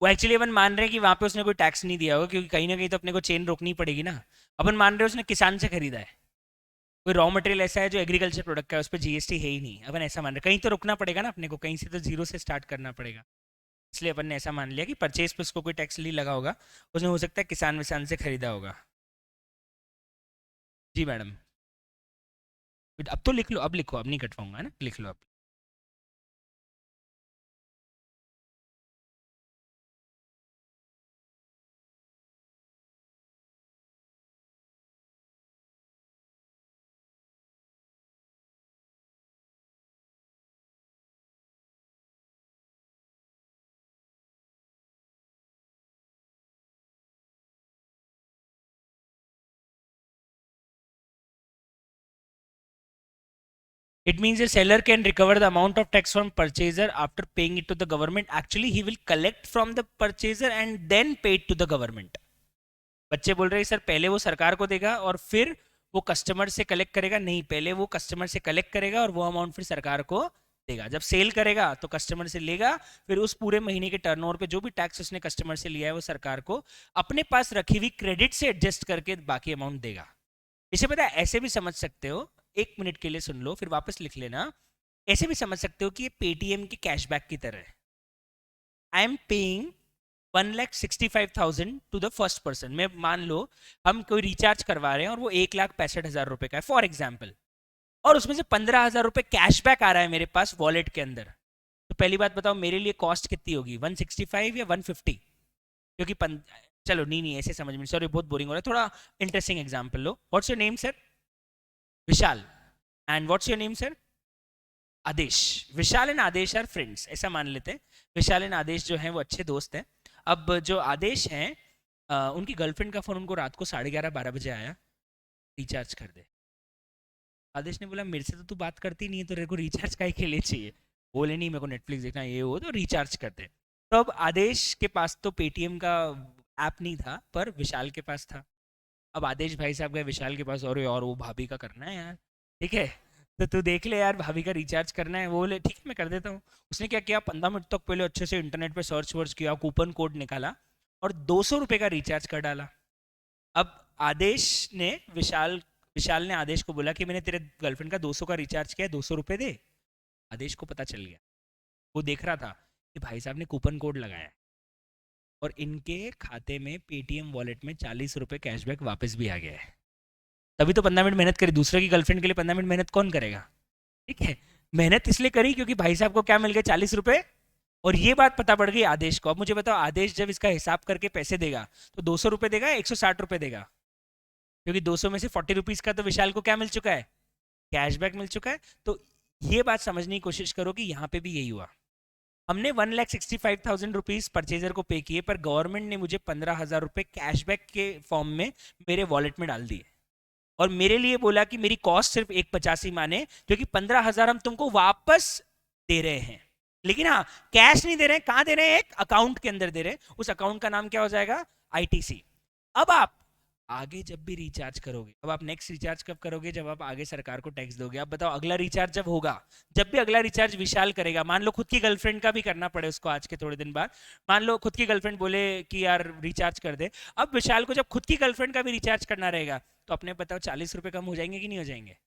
वो एक्चुअली अपन मान रहे हैं कि वहां पे उसने कोई टैक्स नहीं दिया होगा, क्योंकि कहीं ना कहीं तो अपने को चेन रोकनी पड़ेगी ना। अपन मान रहे हैं उसने किसान से खरीदा है, कोई रॉ मटेरियल ऐसा है जो एग्रीकल्चर प्रोडक्ट का है, उस पर जीएसटी है ही नहीं, अपन ऐसा मान रहे हैं। कहीं तो रुकना पड़ेगा ना अपने को, कहीं से तो जीरो से स्टार्ट करना पड़ेगा। इसलिए अपन ने ऐसा मान लिया कि परचेज पे उसको कोई टैक्स नहीं लगा होगा, उसने हो सकता है किसान विसान से खरीदा होगा। जी मैडम। अब तो लिख लो, अब लिखो, अब नहीं कटवाऊंगा ना, लिख लो अब। It means the seller can recover the amount of tax from purchaser after paying it to the government. Actually, he will collect from the purchaser and then pay it to the government. बच्चे बोल रहे हैं sir पहले वो सरकार को देगा और फिर वो कस्टमर से कलेक्ट करेगा। नहीं, पहले वो कस्टमर से कलेक्ट करेगा और वो अमाउंट फिर सरकार को देगा। जब सेल करेगा तो कस्टमर से लेगा, फिर उस पूरे महीने के टर्नओवर पे जो भी टैक्स उसने कस्टमर से लिया है वो सरकार को अपने पास रखी हुई क्रेडिट से एडजस्ट करके बाकी अमाउंट देगा। इसे पता है ऐसे भी समझ सकते हो, 1 मिनट के लिए सुन लो फिर वापस लिख लेना। ऐसे भी समझ सकते हो कि ये पेटीएम के कैशबैक की तरह है। I am paying 1,65,000 to the first person. मैं मान लो हम कोई रिचार्ज करवा रहे हैं और वो 1,65,000 रुपए का है फॉर एग्जाम्पल, और उसमें से 15,000 रुपए कैशबैक आ रहा है मेरे पास वॉलेट के अंदर। तो पहली बात बताओ मेरे लिए कॉस्ट कितनी होगी, 165 या 150? क्योंकि चलो नहीं नहीं ऐसे समझ में, सॉरी बहुत बोरिंग हो रहा है, थोड़ा इंटरेस्टिंग एग्जांपल लो। What's your name sir? Vishal. And what's your name sir? Aadesh. Vishal and Aadesh are friends, ऐसा मान लेते हैं। विशाल एंड आदेश जो हैं वो अच्छे दोस्त हैं। अब जो आदेश हैं, उनकी गर्लफ्रेंड का फोन उनको रात को 11:30-12 बजे आया, रिचार्ज कर दे। आदेश ने बोला मेरे से तो तू बात करती नहीं है, तो तेरे को रिचार्ज काहे के लिए चाहिए? बोले नहीं मेरे को नेटफ्लिक्स देखना ये वो, तो रिचार्ज कर दे। तो अब आदेश के पास तो पेटीएम का ऐप नहीं था, पर विशाल के पास था। अब आदेश भाई साहब गए विशाल के पास, और वो भाभी का करना है यार, ठीक है तो तू देख ले यार, भाभी का रिचार्ज करना है। वो बोले ठीक है मैं कर देता हूँ। उसने क्या किया, 15 मिनट तक पहले अच्छे से इंटरनेट पे सर्च वर्च किया, कूपन कोड निकाला और 200 रुपए का रिचार्ज कर डाला। अब आदेश ने विशाल ने आदेश को बोला कि मैंने तेरे गर्लफ्रेंड का 200 का रिचार्ज किया, 200 रुपए दे। आदेश को पता चल गया, वो देख रहा था कि भाई साहब ने कूपन कोड लगाया है और इनके खाते में पेटीएम वॉलेट में 40 रुपए कैशबैक वापस भी आ गया है। तभी तो 15 मिनट मेहनत करी, दूसरे की गर्लफ्रेंड के लिए 15 मिनट मेहनत कौन करेगा? ठीक है, मेहनत इसलिए करी क्योंकि भाई साहब को क्या मिल गए, 40 रुपए। और ये बात पता पड़ गई आदेश को। अब मुझे बताओ आदेश जब इसका हिसाब करके पैसे देगा तो 200 रुपए देगा, 160 रुपए देगा? क्योंकि 200 में से 40 रुपीज का तो विशाल को क्या मिल चुका है, कैशबैक मिल चुका है। तो ये बात समझने की कोशिश करो कि यहाँ पे भी यही हुआ। हमने 1,65,000 रुपीज परचेजर को पे किए, पर गवर्नमेंट ने मुझे 15,000 रुपए कैशबैक के फॉर्म में मेरे वॉलेट में डाल दिए। और मेरे लिए बोला कि मेरी कॉस्ट सिर्फ 1,85 माने, क्योंकि 15,000 हम तुमको वापस दे रहे हैं। लेकिन हाँ, कैश नहीं दे रहे हैं, कहां दे रहे हैं, एक अकाउंट के अंदर दे रहे हैं। उस अकाउंट का नाम क्या हो जाएगा, आईटीसी। अब आप आगे जब भी रिचार्ज करोगे, अब आप नेक्स्ट रिचार्ज कब करोगे, जब आप आगे सरकार को टैक्स दोगे। अब बताओ अगला रिचार्ज जब होगा, जब भी अगला रिचार्ज विशाल करेगा, मान लो खुद की गर्लफ्रेंड का भी करना पड़े उसको आज के थोड़े दिन बाद, मान लो खुद की गर्लफ्रेंड बोले कि यार रिचार्ज कर दे। अब विशाल को जब खुद की गर्लफ्रेंड का भी रिचार्ज करना रहेगा, तो अपने बताओ 40 रुपए कम हो जाएंगे कि नहीं हो जाएंगे?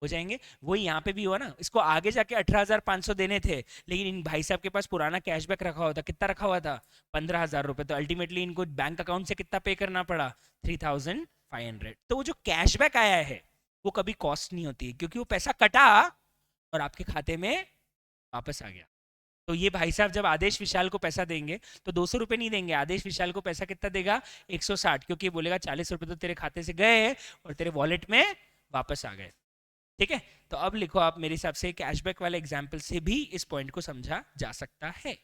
हो जाएंगे। वही यहाँ पे भी हुआ ना, इसको आगे जाके 18,500 देने थे, लेकिन इन भाई साहब के पास पुराना कैशबैक रखा हुआ था। कितना रखा हुआ था, 15,000 रुपए। तो अल्टीमेटली इनको बैंक अकाउंट से कितना पे करना पड़ा, 3,500। तो वो जो कैशबैक आया है वो कभी कॉस्ट नहीं होती, क्योंकि वो पैसा कटा और आपके खाते में वापस आ गया। तो ये भाई साहब जब आदेश विशाल को पैसा देंगे तो 200 रुपए नहीं देंगे, आदेश विशाल को पैसा कितना देगा, 160, क्योंकि बोलेगा 40 रुपए तो तेरे खाते से गए और तेरे वॉलेट में वापस आ गए। ठीक है, तो अब लिखो आप, मेरे हिसाब से कैशबैक वाले एग्जाम्पल से भी इस पॉइंट को समझा जा सकता है।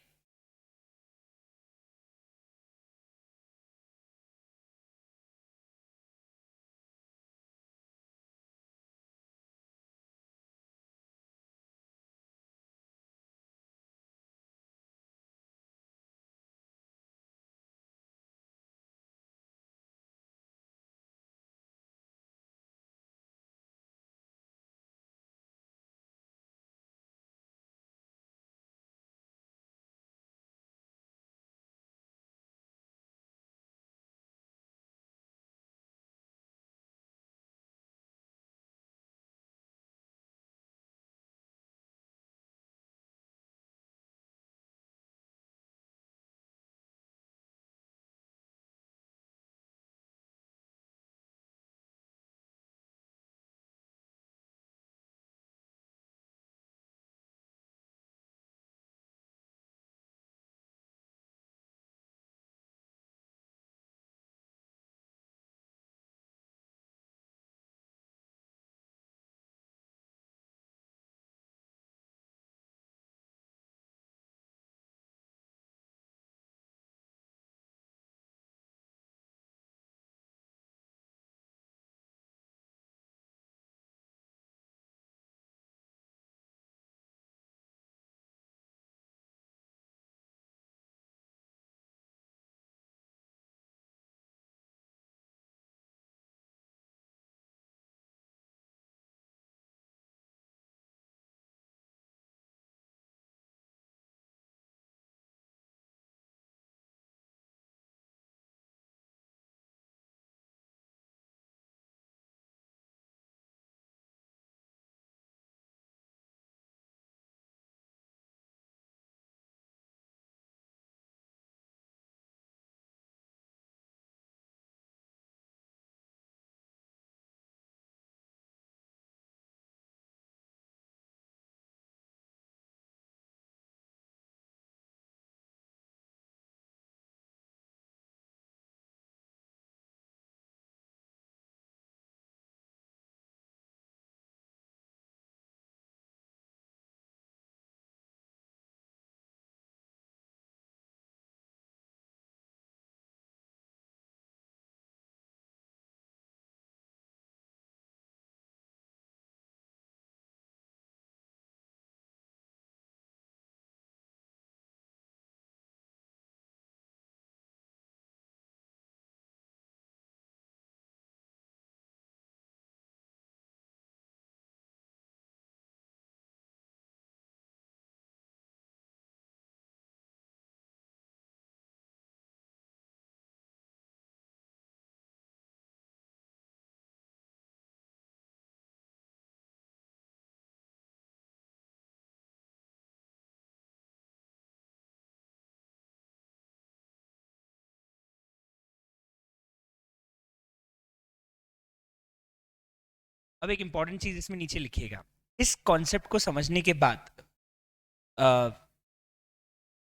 अब एक इंपॉर्टेंट चीज इसमें नीचे लिखिएगा, इस कॉन्सेप्ट को समझने के बाद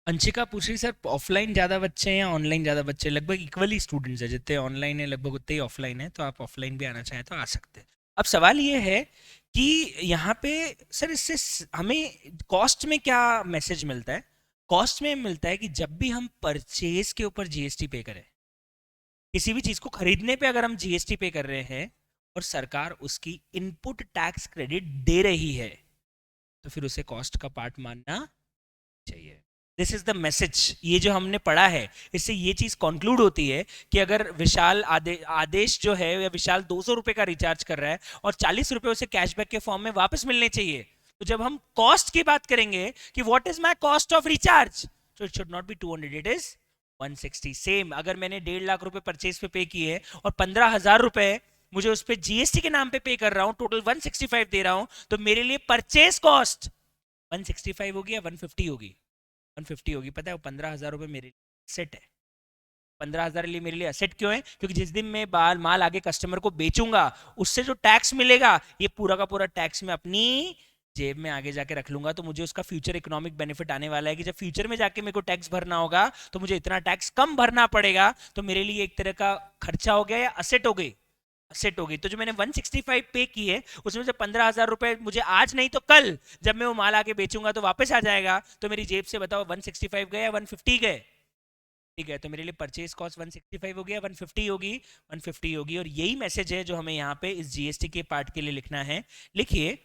अंशिका पूछ रही सर ऑफलाइन ज़्यादा बच्चे हैं या ऑनलाइन ज़्यादा बच्चे हैं? लगभग इक्वली स्टूडेंट्स हैं, जितने ऑनलाइन है लगभग उतने ही ऑफलाइन है, तो आप ऑफलाइन भी आना चाहें तो आ सकते हैं। अब सवाल ये है कि यहाँ पे सर इससे हमें कॉस्ट में क्या मैसेज मिलता है? कॉस्ट में मिलता है कि जब भी हम परचेज के ऊपर जीएसटी पे करें, किसी भी चीज़ को खरीदने पे अगर हम जीएसटी पे कर रहे हैं और सरकार उसकी इनपुट टैक्स क्रेडिट दे रही है, तो फिर उसे कॉस्ट का पार्ट मानना चाहिए। This is the message. ये जो हमने पढ़ा है, इससे ये चीज कंक्लूड होती है कि अगर विशाल आदेश जो है, या विशाल 200 रुपए का रिचार्ज कर रहा है और 40 रुपए उसे कैशबैक के फॉर्म में वापस मिलने चाहिए, तो जब हम कॉस्ट की बात करेंगे कि what is my cost of recharge, तो it should not be 200, it is 160। Same अगर मैंने 1.5 लाख रुपए परचेज पे किए और 15,000 रुपए मुझे उस पर जीएसटी के नाम पे कर रहा हूं, टोटल 165 दे रहा हूं, तो मेरे लिए परचेज कॉस्ट 165 होगी या 150 होगी? 150 होगी। पता है, 15,000 रुपए मेरे सेट है। 15,000 लिए मेरे लिए असेट क्यों है? क्योंकि जिस दिन मैं माल आगे कस्टमर को बेचूंगा, उससे जो टैक्स मिलेगा, ये पूरा का पूरा टैक्स मैं अपनी जेब में आगे जाके रख लूंगा, तो मुझे उसका फ्यूचर इकोनॉमिक बेनिफिट आने वाला है कि जब फ्यूचर में जाके मेरे को टैक्स भरना होगा तो मुझे इतना टैक्स कम भरना पड़ेगा। तो मेरे लिए एक तरह का खर्चा हो गया या असेट हो गई, असेट हो गई। तो जो मैंने 165 पे की है, उसमें से 15,000 रुपए मुझे आज नहीं तो कल जब मैं वो माल आके बेचूंगा तो वापस आ जाएगा। तो मेरी जेब से बताओ 165 गए या 150 गए? ठीक है, तो मेरे लिए परचेज कॉस्ट 165 हो गया, 150 होगी, 150 होगी। और यही मैसेज है जो हमें यहाँ पे इस जीएसटी के पार्ट के लिए लिखना है। लिखिए,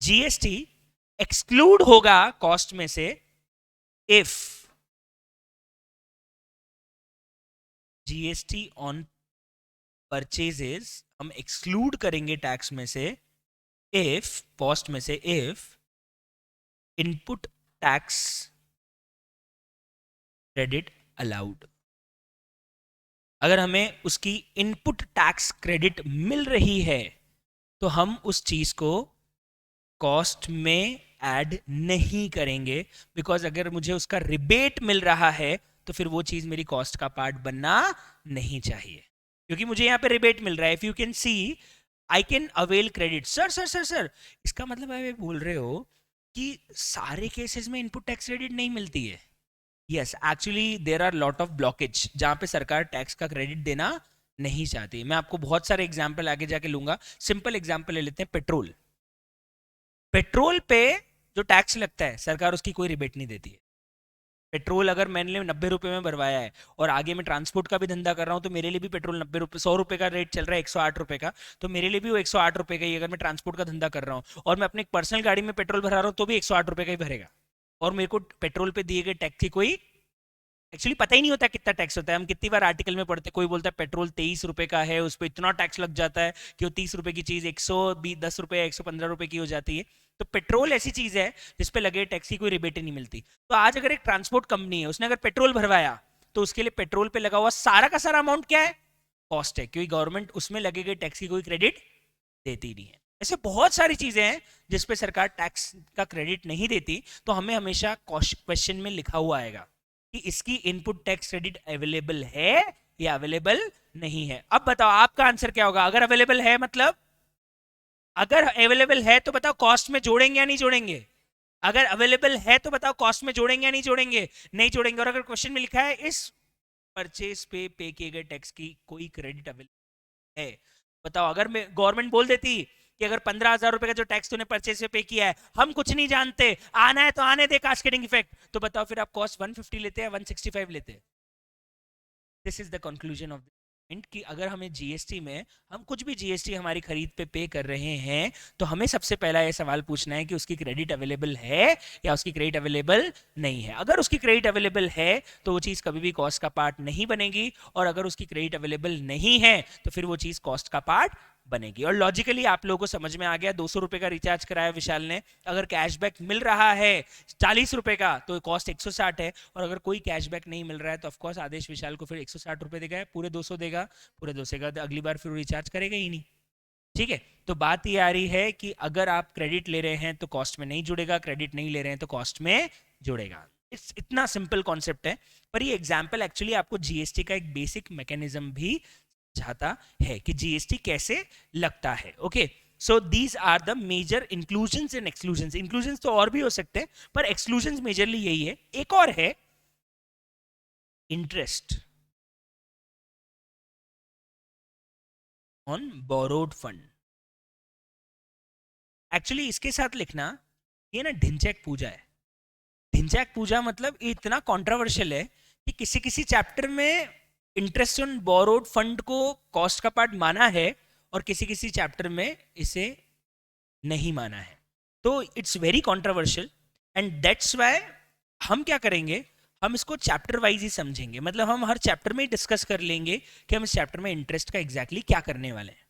जीएसटी एक्सक्लूड होगा कॉस्ट में से इफ जीएसटी ऑन परचेजेस हम एक्सक्लूड करेंगे टैक्स में से, इफ कॉस्ट में से, if input tax credit allowed. अगर हमें उसकी इनपुट टैक्स क्रेडिट मिल रही है तो हम उस चीज को कॉस्ट में ऐड नहीं करेंगे, बिकॉज अगर मुझे उसका रिबेट मिल रहा है तो फिर वो चीज मेरी कॉस्ट का पार्ट बनना नहीं चाहिए, क्योंकि मुझे यहाँ पे रिबेट मिल रहा है। If you can see, I can avail credit. Sir sir sir sir, इसका मतलब आप बोल रहे हो कि सारे केसेस में इनपुट टैक्स क्रेडिट नहीं मिलती है? Yes, actually there are lot of blockage जहां पे सरकार टैक्स का क्रेडिट देना नहीं चाहती। मैं आपको बहुत सारे एग्जाम्पल आगे जाके लूंगा। सिंपल एग्जाम्पल ले लेते हैं, पेट्रोल। पेट्रोल पे जो टैक्स लगता है, सरकार उसकी कोई रिबेट नहीं देती है। पेट्रोल अगर मैंने 90 रुपए में भरवाया है और आगे मैं ट्रांसपोर्ट का भी धंधा कर रहा हूं, तो मेरे लिए भी पेट्रोल 90 रुपए, 100 रुपए का रेट चल रहा है, 108 रुपए का, तो मेरे लिए भी वो 108 रुपए का ही, अगर मैं ट्रांसपोर्ट का धंधा कर रहा हूं और मैं अपने पर्सनल गाड़ी में पेट्रोल भरा रहा हूं, तो भी 108 रुपए का ही भरेगा। और मेरे को पेट्रोल पे दिए गए टैक्स की कोई एक्चुअली पता ही नहीं होता कितना टैक्स होता है। हम कितनी बार आर्टिकल में पढ़ते, कोई बोलता है पेट्रोल 23 रुपए का है, उस पर इतना टैक्स लग जाता है कि वो 30 रुपए की चीज 110 रुपए, 115 रुपए की हो जाती है। तो पेट्रोल ऐसी चीज है जिसपे लगे टैक्स की कोई रिबेट नहीं मिलती। तो आज अगर एक ट्रांसपोर्ट कंपनी है, उसने अगर पेट्रोल भरवाया, तो उसके लिए पेट्रोल पे लगा हुआ सारा का सारा अमाउंट क्या है? कॉस्ट है, क्योंकि गवर्नमेंट उसमें लगे गए टैक्स की कोई क्रेडिट देती नहीं है। ऐसे बहुत सारी चीजें हैं जिसपे सरकार टैक्स का क्रेडिट नहीं देती। तो हमें हमेशा क्वेश्चन में लिखा हुआ आएगा कि इसकी इनपुट टैक्स क्रेडिट अवेलेबल है या अवेलेबल नहीं है। अब बताओ आपका आंसर क्या होगा? अगर अवेलेबल है, मतलब अगर अवेलेबल है तो बताओ कॉस्ट में जोड़ेंगे या नहीं जोड़ेंगे? अगर अवेलेबल है तो बताओ कॉस्ट में जोड़ेंगे या नहीं जोड़ेंगे? नहीं जोड़ेंगे। और अगर क्वेश्चन में लिखा है इस परचेज पे किए गए टैक्स की कोई क्रेडिट अवेलेबल है, बताओ अगर मैं गवर्नमेंट बोल देती कि अगर 15,000 रुपए का जो टैक्स तूने परचेज पे किया है, हम कुछ नहीं जानते, आना है तो आने दे कास्केडिंग इफेक्ट, तो बताओ फिर आप कॉस्ट 150 लेते हैं, 165 लेते हैं? This is the conclusion of कि अगर हमें जीएसटी में, हम कुछ भी जीएसटी हमारी खरीद पे कर रहे हैं, तो हमें सबसे पहला ये सवाल पूछना है कि उसकी क्रेडिट अवेलेबल है या उसकी क्रेडिट अवेलेबल नहीं है। अगर उसकी क्रेडिट अवेलेबल है तो वो चीज़ कभी भी कॉस्ट का पार्ट नहीं बनेगी, और अगर उसकी क्रेडिट अवेलेबल नहीं है तो फिर वो चीज़ कॉस्ट का पार्ट बनेगी। और लॉजिकली आप लोगों को समझ में आ गया, 200 रुपए का रिचार्ज कराया विशाल ने, अगर कैशबैक मिल रहा है 40 रुपए का तो कॉस्ट 160 है, और अगर कोई कैशबैक नहीं मिल रहा है तो ऑफकोर्स आदेश विशाल को फिर 160 रुपए देगा, पूरे 200 देगा, पूरे 200 का, अगली बार फिर रिचार्ज करेगा ही नहीं। ठीक है, तो बात ये आ रही है कि अगर आप क्रेडिट ले रहे हैं तो कॉस्ट में नहीं जुड़ेगा, क्रेडिट नहीं ले रहे हैं तो कॉस्ट में जुड़ेगा। इतना सिंपल कॉन्सेप्ट है, पर ये एग्जाम्पल एक्चुअली आपको जीएसटी का एक बेसिक मैकेनिज्म भी चाहता है कि जीएसटी कैसे लगता है। Okay, so these are the major inclusions and exclusions. Inclusions तो और भी हो सकते हैं, पर एक्सक्लूजन्स मेजरली यही है. एक और है interest on borrowed fund. Actually इसके साथ लिखना, ये ना ढिंचैक पूजा है. ढिंचैक पूजा मतलब इतना कंट्रोवर्शियल है कि किसी किसी चैप्टर में इंटरेस्ट ऑन बोरोड फंड को कॉस्ट का पार्ट माना है और किसी किसी चैप्टर में इसे नहीं माना है. तो it's very controversial and that's why हम क्या करेंगे, हम इसको चैप्टर वाइज ही समझेंगे. मतलब हम हर चैप्टर में ही डिस्कस कर लेंगे कि हम इस चैप्टर में इंटरेस्ट का एग्जैक्टली क्या करने वाले हैं.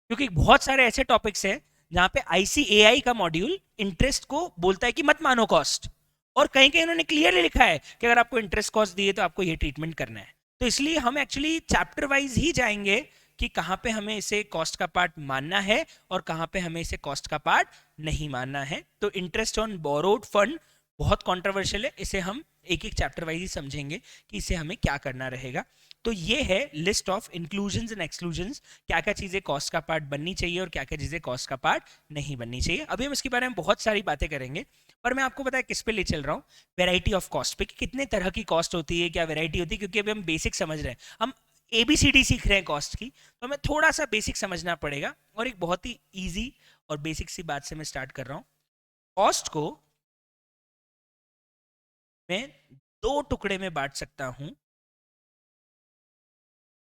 क्योंकि बहुत सारे ऐसे टॉपिक्स हैं जहां पे आईसीएआई का मॉड्यूल इंटरेस्ट को बोलता है कि मत मानो कॉस्ट, और कहीं कहीं उन्होंने क्लियरली लिखा है कि अगर आपको इंटरेस्ट कॉस्ट दिए तो आपको ये ट्रीटमेंट करना है. तो इसलिए हम एक्चुअली चैप्टर वाइज ही जाएंगे कि कहाँ पे हमें इसे कॉस्ट का पार्ट मानना है और कहाँ पे हमें इसे कॉस्ट का पार्ट नहीं मानना है. तो इंटरेस्ट ऑन बोरोड फंड बहुत कंट्रोवर्शियल है, इसे हम एक एक चैप्टर वाइज ही समझेंगे कि इसे हमें क्या करना रहेगा. तो ये है list of inclusions and exclusions, क्या क्या चीजें कॉस्ट का पार्ट बननी चाहिए और क्या क्या चीजें कॉस्ट का पार्ट नहीं बननी चाहिए. अभी हम इसके बारे में बहुत सारी बातें करेंगे, पर मैं आपको पता है किस पे ले चल रहा हूँ, वेराइटी ऑफ कॉस्ट पे, कि कितने तरह की कॉस्ट होती है, क्या वेराइटी होती है. क्योंकि अभी हम बेसिक समझ रहे हैं, हम एबीसीडी सीख रहे हैं कॉस्ट की, तो हमें थोड़ा सा बेसिक समझना पड़ेगा. और एक बहुत ही ईजी और बेसिक सी बात से मैं स्टार्ट कर रहा हूँ. कॉस्ट को मैं दो टुकड़े में बांट सकता हूं.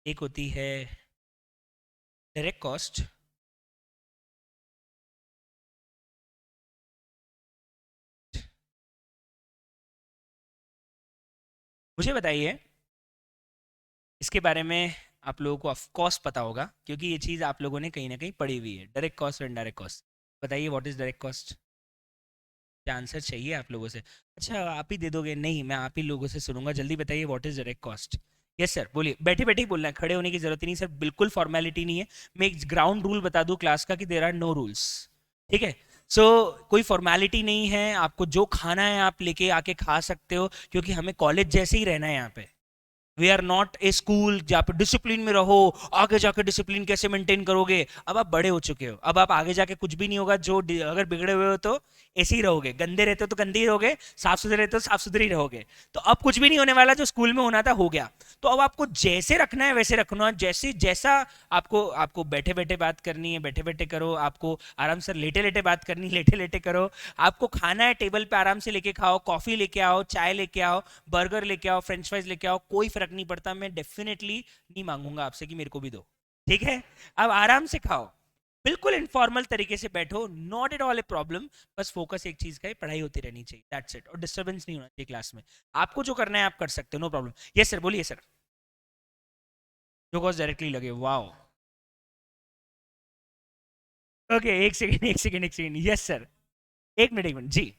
एक होती है डायरेक्ट कॉस्ट, मुझे बताइए इसके बारे में, आप लोगों को ऑफ कोर्स पता होगा क्योंकि ये चीज़ आप लोगों ने कहीं ना कहीं पढ़ी हुई है, डायरेक्ट कॉस्ट और इनडायरेक्ट कॉस्ट. बताइए व्हाट इज डायरेक्ट कॉस्ट. क्या आंसर चाहिए आप लोगों से? अच्छा आप ही दे दोगे? नहीं, मैं आप ही लोगों से सुनूंगा. जल्दी बताइए what is direct cost. Yes sir बोलिए, बैठे बैठे ही बोलना है, खड़े होने की जरूरत ही नहीं सर, बिल्कुल फॉर्मेलिटी नहीं है. मैं एक ग्राउंड रूल बता दूं क्लास का कि देयर आर नो रूल्स. ठीक है. सो कोई फॉर्मेलिटी नहीं है, आपको जो खाना है आप लेके आके खा सकते हो, क्योंकि हमें कॉलेज जैसे ही रहना है यहाँ पे. We are not a school जहाँ पे डिसिप्लिन में रहो, आगे जाके डिसिप्लिन कैसे मेंटेन करोगे. अब आप बड़े हो चुके हो, अब आप आगे जाके कुछ भी नहीं होगा. जो अगर बिगड़े हुए हो तो ऐसे ही रहोगे, गंदे रहते हो तो गंदे ही रहोगे, साफ सुथरे रहते हो साफ सुथरे ही रहोगे. तो अब कुछ भी नहीं होने वाला, जो स्कूल में होना था हो गया. तो अब आपको जैसे रखना है वैसे रखना है, जैसे जैसा आपको आपको बैठे बैठे बात करनी है बैठे बैठे करो, आपको आराम से लेटे लेटे बात करनी है लेटे लेटे करो, आपको खाना है टेबल पे आराम से लेके खाओ, कॉफी लेके आओ, चाय लेके आओ, बर्गर लेके आओ, फ्रेंच फ्राइज लेके आओ, कोई फर्क नहीं पड़ता. मैं डेफिनेटली नहीं मांगूंगा आपसे कि मेरे को भी दो. ठीक है. अब आराम से खाओ, बिल्कुल इनफॉर्मल तरीके से बैठो, not at all a problem. बस फोकस एक चीज का है, पढ़ाई होती रहनी चाहिए, दैट्स इट. और डिस्टर्बेंस नहीं होना चाहिए क्लास में. आपको जो करना है आप कर सकते हो, नो प्रॉब्लम. यस सर बोलिए सर. जो कॉस्ट डायरेक्टली लगे, वाओ. ओके एक सेकंड एक सेकंड एक सेकंड. Yes sir. एक मिनट जी.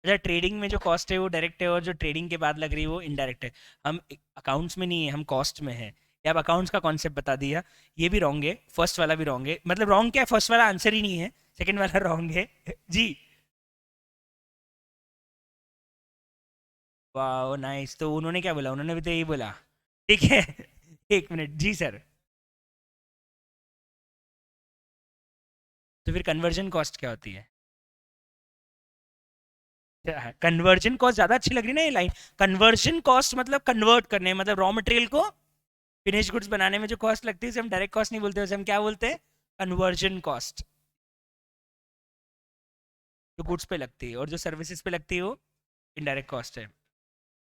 अच्छा ट्रेडिंग में जो कॉस्ट है वो डायरेक्ट है, और जो ट्रेडिंग के बाद लग रही है वो इनडायरेक्ट है. हम अकाउंट्स में नहीं है, हम कॉस्ट में है. ये आप अकाउंट्स का कॉन्सेप्ट बता दिया, ये भी रॉन्ग है, फर्स्ट वाला भी रॉन्ग है. मतलब रॉन्ग क्या है, फर्स्ट वाला आंसर ही नहीं है, सेकंड वाला रॉन्ग है. जी. वाह नाइस. तो उन्होंने क्या बोला, उन्होंने भी तो यही बोला. ठीक है. एक मिनट जी सर. तो फिर कन्वर्जन कॉस्ट क्या होती है? कन्वर्जन कॉस्ट ज्यादा अच्छी लग रही ना ये लाइन. कन्वर्जन कॉस्ट मतलब कन्वर्ट करने, मतलब रॉ मटेरियल को फिनिश गुड्स बनाने में जो कॉस्ट लगती है उसे हम डायरेक्ट कॉस्ट नहीं बोलते, उसे हम क्या बोलते हैं, कन्वर्जन कॉस्ट. जो गुड्स पे लगती है, और जो सर्विसेज पे लगती है वो इनडायरेक्ट कॉस्ट है.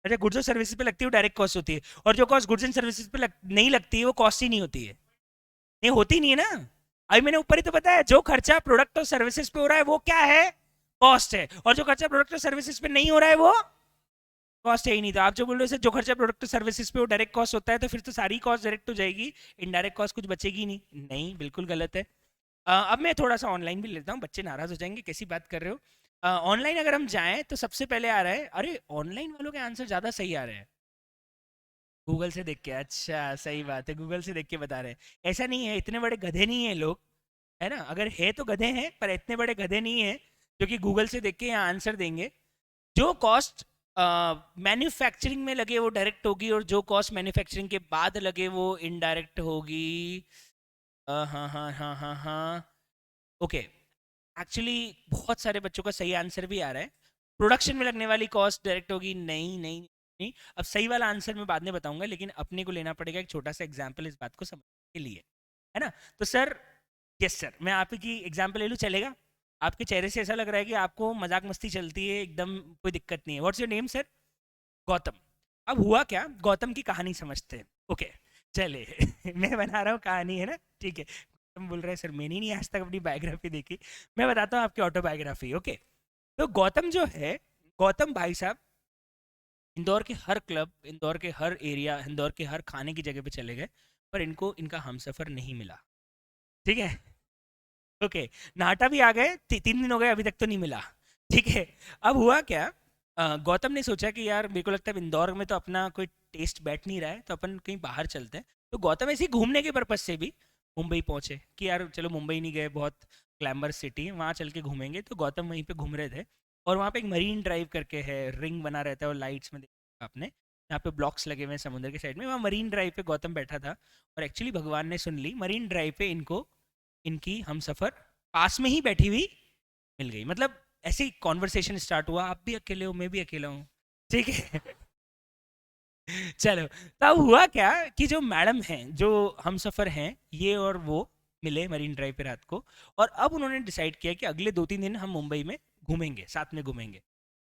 अच्छा गुड्स और सर्विसेज पे लगती है वो डायरेक्ट कॉस्ट होती है, और जो कॉस्ट गुड्स एंड सर्विसेज पे नहीं लगती है वो कॉस्ट ही नहीं होती है. नहीं होती नहीं है ना. अभी मैंने ऊपर ही तो बताया, जो खर्चा प्रोडक्ट और सर्विसेज पे हो रहा है वो क्या है, कॉस्ट है. और जो खर्चा प्रोडक्ट और सर्विसेज पे नहीं हो रहा है वो कॉस्ट है ही नहीं. तो आप जो बोल रहे हो जो खर्चा प्रोडक्ट और सर्विसेज पे वो डायरेक्ट कॉस्ट होता है, तो फिर तो सारी कॉस्ट डायरेक्ट हो जाएगी, इनडायरेक्ट कॉस्ट कुछ बचेगी नहीं. नहीं बिल्कुल गलत है. अब मैं थोड़ा सा ऑनलाइन भी लेता हूँ, बच्चे नाराज हो जाएंगे कैसी बात कर रहे हो. ऑनलाइन अगर हम जाएं तो सबसे पहले आ रहा है, अरे ऑनलाइन वालों के आंसर ज़्यादा सही आ रहे हैं गूगल से देख के. अच्छा सही बात है, गूगल से देख के बता रहे हैं. ऐसा नहीं है, इतने बड़े गधे नहीं है लोग, है ना. अगर है तो गधे हैं, पर इतने बड़े गधे नहीं है जो कि गूगल से देख के यहाँ आंसर देंगे. जो कॉस्ट मैन्युफैक्चरिंग में लगे वो डायरेक्ट होगी, और जो कॉस्ट मैन्युफैक्चरिंग के बाद लगे वो इनडायरेक्ट होगी. हाँ हाँ हाँ हाँ हाँ, ओके। एक्चुअली बहुत सारे बच्चों का सही आंसर भी आ रहा है। प्रोडक्शन में लगने वाली कॉस्ट डायरेक्ट होगी, नहीं नहीं नहीं। अब सही वाला आंसर मैं बाद में बताऊंगा, लेकिन अपने को लेना पड़ेगा एक छोटा सा एग्जाम्पल इस बात को समझने के लिए, है ना? तो सर, यस सर, मैं आप ही की एग्जाम्पल ले लूँ, चलेगा? आपके चेहरे से ऐसा लग रहा है कि आपको मजाक मस्ती चलती है एकदम, कोई दिक्कत नहीं है। What's your name sir? Gautam. अब हुआ क्या, गौतम की कहानी समझते हैं। ओके, चले मैं बना रहा हूँ कहानी, है ना? ठीक है। तुम बोल रहे हैं सर मैंने नहीं आज तक अपनी बायोग्राफी देखी। मैं बताता हूँ आपकी ऑटोबायोग्राफी। ओके, तो गौतम जो है, गौतम भाई साहब इंदौर के हर क्लब, इंदौर के हर एरिया, इंदौर के हर खाने की जगह पे चले गए, पर इनको इनका हमसफर नहीं मिला। ठीक है, ओके। नाटा भी आ गए, 3 दिन हो गए, अभी तक तो नहीं मिला। ठीक है। अब हुआ क्या, गौतम ने सोचा कि यार मेरे को लगता है इंदौर में तो अपना कोई टेस्ट बैठ नहीं रहा है, तो अपन कहीं बाहर चलते हैं। तो गौतम ऐसे ही घूमने के पर्पज से भी मुंबई पहुंचे कि यार चलो मुंबई नहीं गए, बहुत ग्लैमर सिटी है, वहाँ चल के घूमेंगे। तो गौतम वहीं पे घूम रहे थे, और वहाँ पे एक मरीन ड्राइव करके है, रिंग बना रहता है और लाइट्स में देखा आपने, यहाँ पे ब्लॉक्स लगे हुए हैं समुद्र के साइड में, वहाँ मरीन ड्राइव पे गौतम बैठा था। और एक्चुअली भगवान ने सुन ली, मरीन ड्राइव पे इनको इनकी हम सफ़र पास में ही बैठी हुई मिल गई। मतलब ऐसे ही कॉन्वर्सेशन स्टार्ट हुआ, आप भी अकेले हो, मैं भी अकेला हूँ। ठीक है चलो, तब हुआ क्या कि जो मैडम हैं, जो हम सफ़र हैं, ये और वो मिले मरीन ड्राइव पे रात को। और अब उन्होंने डिसाइड किया कि अगले 2-3 दिन हम मुंबई में घूमेंगे, साथ में घूमेंगे।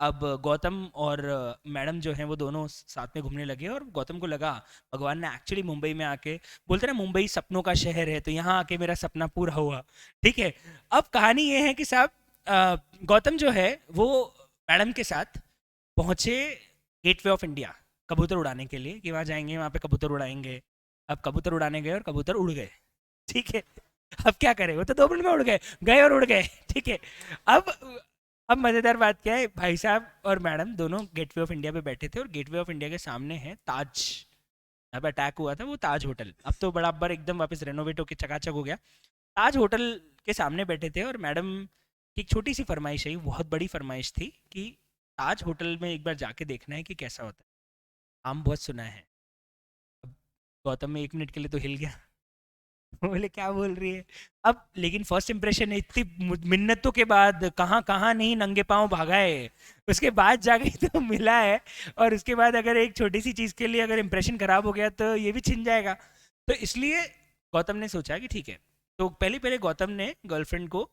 अब गौतम और मैडम जो हैं वो दोनों साथ में घूमने लगे, और गौतम को लगा भगवान ने एक्चुअली मुंबई में आके, बोलते ना मुंबई सपनों का शहर है, तो यहाँ आके मेरा सपना पूरा हुआ। ठीक है। अब कहानी ये है कि साहब, गौतम जो है वो मैडम के साथ पहुंचे गेटवे ऑफ इंडिया कबूतर उड़ाने के लिए, कि वहाँ जाएंगे, वहाँ पे कबूतर उड़ाएंगे। अब कबूतर उड़ाने गए और कबूतर उड़ गए। ठीक है। अब क्या करें, वो तो 2 मिनट में उड़ गए, गए और उड़ गए। ठीक है। अब अब मज़ेदार बात क्या है, भाई साहब और मैडम दोनों गेटवे ऑफ इंडिया पे बैठे थे, और गेटवे ऑफ इंडिया के सामने है ताज। यहाँ पे अटैक हुआ था वो ताज होटल, अब तो बराबर एकदम वापस रेनोवेट होकर चकाचक हो गया। ताज होटल के सामने बैठे थे, और मैडम की एक छोटी सी फरमाइश है, बहुत बड़ी फरमाइश थी कि ताज होटल में एक बार जाके देखना है कि कैसा होता है, हम बहुत सुना है। अब गौतम में 1 मिनट के लिए तो हिल गया बोले क्या बोल रही है। अब लेकिन फर्स्ट इंप्रेशन है, इतनी मिन्नतों के बाद कहाँ कहाँ नहीं नंगे पाँव भागा है, उसके बाद जाके तो मिला है। और उसके बाद अगर एक छोटी सी चीज़ के लिए अगर इंप्रेशन खराब हो गया तो ये भी छिन जाएगा। तो इसलिए गौतम ने सोचा कि ठीक है। तो पहले पहले गौतम ने गर्लफ्रेंड को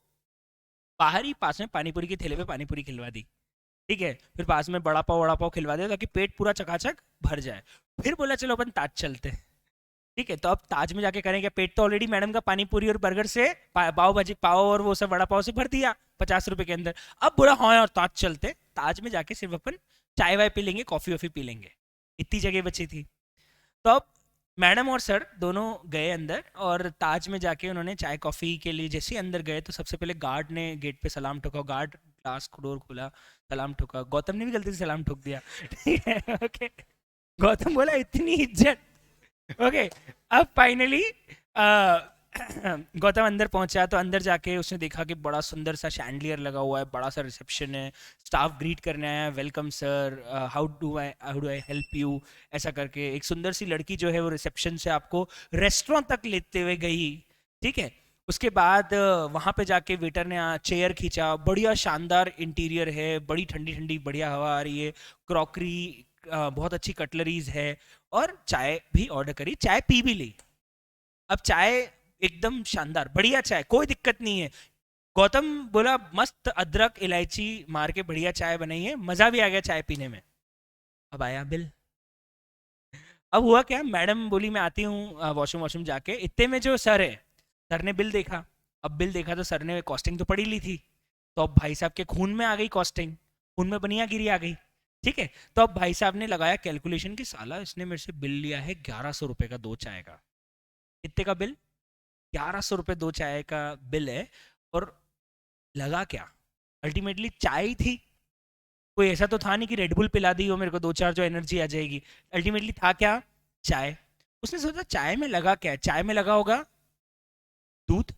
बाहर ही पास में पानीपुरी के ठेले पे पानीपुरी खिलवा दी। ठीक है। फिर पास में बड़ा पाव खिलवा दिया, ताकि पेट पूरा चकाचक भर जाए। फिर बोला चलो अपन ताज चलते हैं। ठीक है। तो अब ताज में जाके करें क्या, पेट तो ऑलरेडी मैडम का पानी पूरी और बर्गर से, पाव भाजी, पाव और वो सब वड़ा पाव से भर दिया 50 रुपए के अंदर। अब बोला हाँ यार ताज चलते, ताज में जाके सिर्फ अपन चाय वाय पी लेंगे, कॉफी वॉफी पी लेंगे, इतनी जगह बची थी। तो अब मैडम और सर दोनों गए अंदर, और ताज में जाके उन्होंने चाय कॉफ़ी के लिए जैसे ही अंदर गए, तो सबसे पहले गार्ड ने गेट पे सलाम ठोका, गार्ड ग्लास डोर खोला, सलाम ठोका, गौतम ने भी गलती से सलाम ठोक दिया। ठीक है, ओके। गौतम बोला इतनी इज्जत। ओके। अब फाइनली गौतम अंदर पहुंचा, तो अंदर जाके उसने देखा कि बड़ा सुंदर सा शैंडलियर लगा हुआ है, बड़ा सा रिसेप्शन है, स्टाफ ग्रीट करने आया है, welcome sir, how do I help you, ऐसा करके एक सुंदर सी लड़की जो है वो रिसेप्शन से आपको रेस्टोरेंट तक लेते हुए गई। ठीक है। उसके बाद वहाँ पे जाके वेटर ने चेयर खींचा, बढ़िया शानदार इंटीरियर है, बड़ी ठंडी ठंडी बढ़िया हवा आ रही है, क्रॉकरी, बहुत अच्छी कटलरीज है, और चाय भी ऑर्डर करी, चाय पी भी ली। अब चाय एकदम शानदार बढ़िया चाय, कोई दिक्कत नहीं है। गौतम बोला मस्त अदरक इलायची मार के बढ़िया चाय बनाई है, मजा भी आ गया चाय पीने में। अब आया बिल। अब हुआ क्या, मैडम बोली मैं आती हूँ वॉशरूम वॉशरूम जाके, इतने में जो सर है, सर ने बिल देखा। अब बिल देखा तो सर ने कॉस्टिंग तो पड़ी ली थी, तो अब भाई साहब के खून में आ गई कॉस्टिंग, खून में बनियागिरी आ गई। ठीक है। तो अब भाई साहब ने लगाया कैलकुलेशन कि साला इसने मेरे से बिल लिया है 1100 रुपए का 2 चाय का। कितने का बिल, 1100 रुपये 2 चाय का बिल है। और लगा क्या, अल्टीमेटली चाय ही थी, कोई ऐसा तो था नहीं कि रेडबुल पिला दी हो मेरे को 2-4 जो एनर्जी आ जाएगी। अल्टीमेटली था क्या, चाय। उसने सोचा चाय में लगा क्या है, चाय में लगा होगा दूध,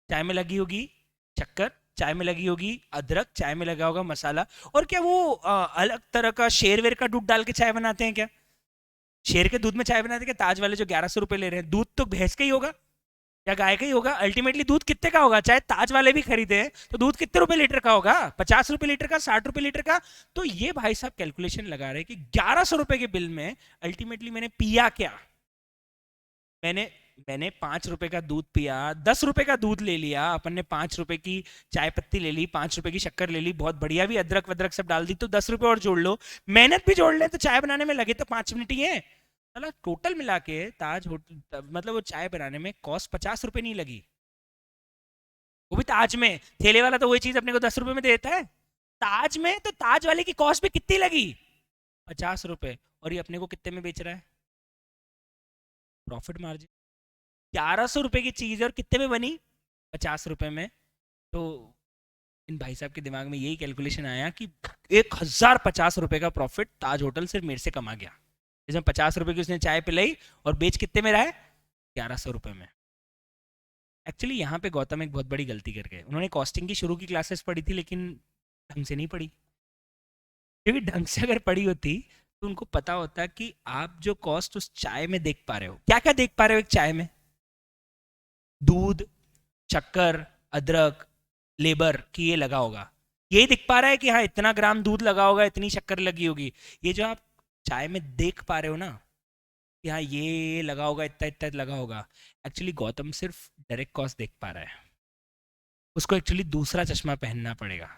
चाय में लगी होगी शक्कर, चाय में लगी होगी अदरक, चाय में लगा होगा मसाला। और क्या वो अलग तरह का शेर वेर का दूध डाल के चाय बनाते हैं क्या, शेर के दूध में चाय बनाते हैं क्या ताज वाले जो 1100 रुपये ले रहे हैं, दूध तो भैंस का ही होगा। क्या गाय का ही होगा? अल्टीमेटली दूध कितने का होगा? चाहे ताज वाले भी खरीदे तो दूध कितने रुपए लीटर का होगा? 50 रुपए लीटर का, 60 रुपए लीटर का। तो ये भाई साहब कैलकुलेशन लगा रहे कि 1100 रुपए के बिल में अल्टीमेटली मैंने पिया क्या? मैंने मैंने 5 रुपए का दूध पिया, 10 रुपए का दूध ले लिया अपन ने, 5 रुपए की चाय पत्ती ले ली, 5 रुपए की शक्कर ले ली, बहुत बढ़िया भी अदरक वदरक सब डाल दी, तो 10 रुपए और जोड़ लो, मेहनत भी जोड़ ले तो चाय बनाने में लगे तो 5 मिनट ही है। मतलब टोटल मिला के ताज होटल, मतलब वो चाय बनाने में कॉस्ट 50 रुपए नहीं लगी, वो भी ताज में। ठेले वाला तो वही चीज अपने को 10 रुपए में देता है, ताज में तो ताज वाले की कॉस्ट भी कितनी लगी? 50 रुपए। और ये अपने को कितने में बेच रहा है? प्रॉफिट मार्जिन 1100 रुपए की चीज है और कितने में बनी? 50 रुपए में। तो इन भाई साहब के दिमाग में यही कैलकुलेशन आया कि 1050 रुपए का प्रॉफिट ताज होटल सिर्फ मेरे से कमा गया, जिसमें 50 रुपए की उसने चाय पिलाई और बेच कितने में रहा है? 1100 रुपए में। एक्चुअली यहाँ पे गौतम एक बहुत बड़ी गलती कर गए, उन्होंने कॉस्टिंग की शुरू की क्लासेस पढ़ी थी लेकिन ढंग से नहीं पढ़ी, क्योंकि ढंग से अगर पढ़ी होती तो उनको पता होता कि आप जो कॉस्ट उस चाय में देख पा रहे हो, क्या क्या देख पा रहे हो एक चाय में? दूध, शक्कर, अदरक, लेबर कि ये लगा होगा, यही दिख पा रहा है कि हाँ इतना ग्राम दूध लगा होगा, इतनी शक्कर लगी होगी। ये जो आप चाय में देख पा रहे हो ना कि हाँ ये लगा होगा, इतना इतना लगा होगा, एक्चुअली गौतम सिर्फ डायरेक्ट कॉस्ट देख पा रहा है। उसको एक्चुअली दूसरा चश्मा पहनना पड़ेगा,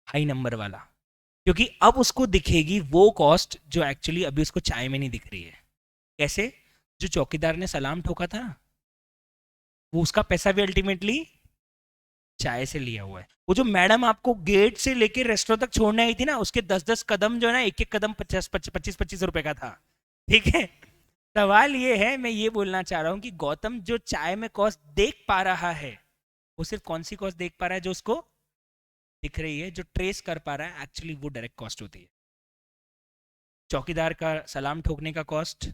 हाई नंबर वाला, क्योंकि अब उसको दिखेगी वो कॉस्ट जो एक्चुअली अभी उसको चाय में नहीं दिख रही है। कैसे? जो चौकीदार ने सलाम ठोका था वो उसका पैसा भी अल्टीमेटली चाय से लिया हुआ है। वो जो मैडम आपको गेट से लेके रेस्टोरेंट तक छोड़ने आई थी ना, उसके 10-10 कदम जो है ना, एक एक कदम 25-25 रुपए का था। ठीक है, सवाल ये है, मैं ये बोलना चाह रहा हूँ कि गौतम जो चाय में कॉस्ट देख पा रहा है वो सिर्फ कौन सी कॉस्ट देख पा रहा है? जो उसको दिख रही है, जो ट्रेस कर पा रहा है, एक्चुअली वो डायरेक्ट कॉस्ट होती है। चौकीदार का सलाम ठोकने का कॉस्ट,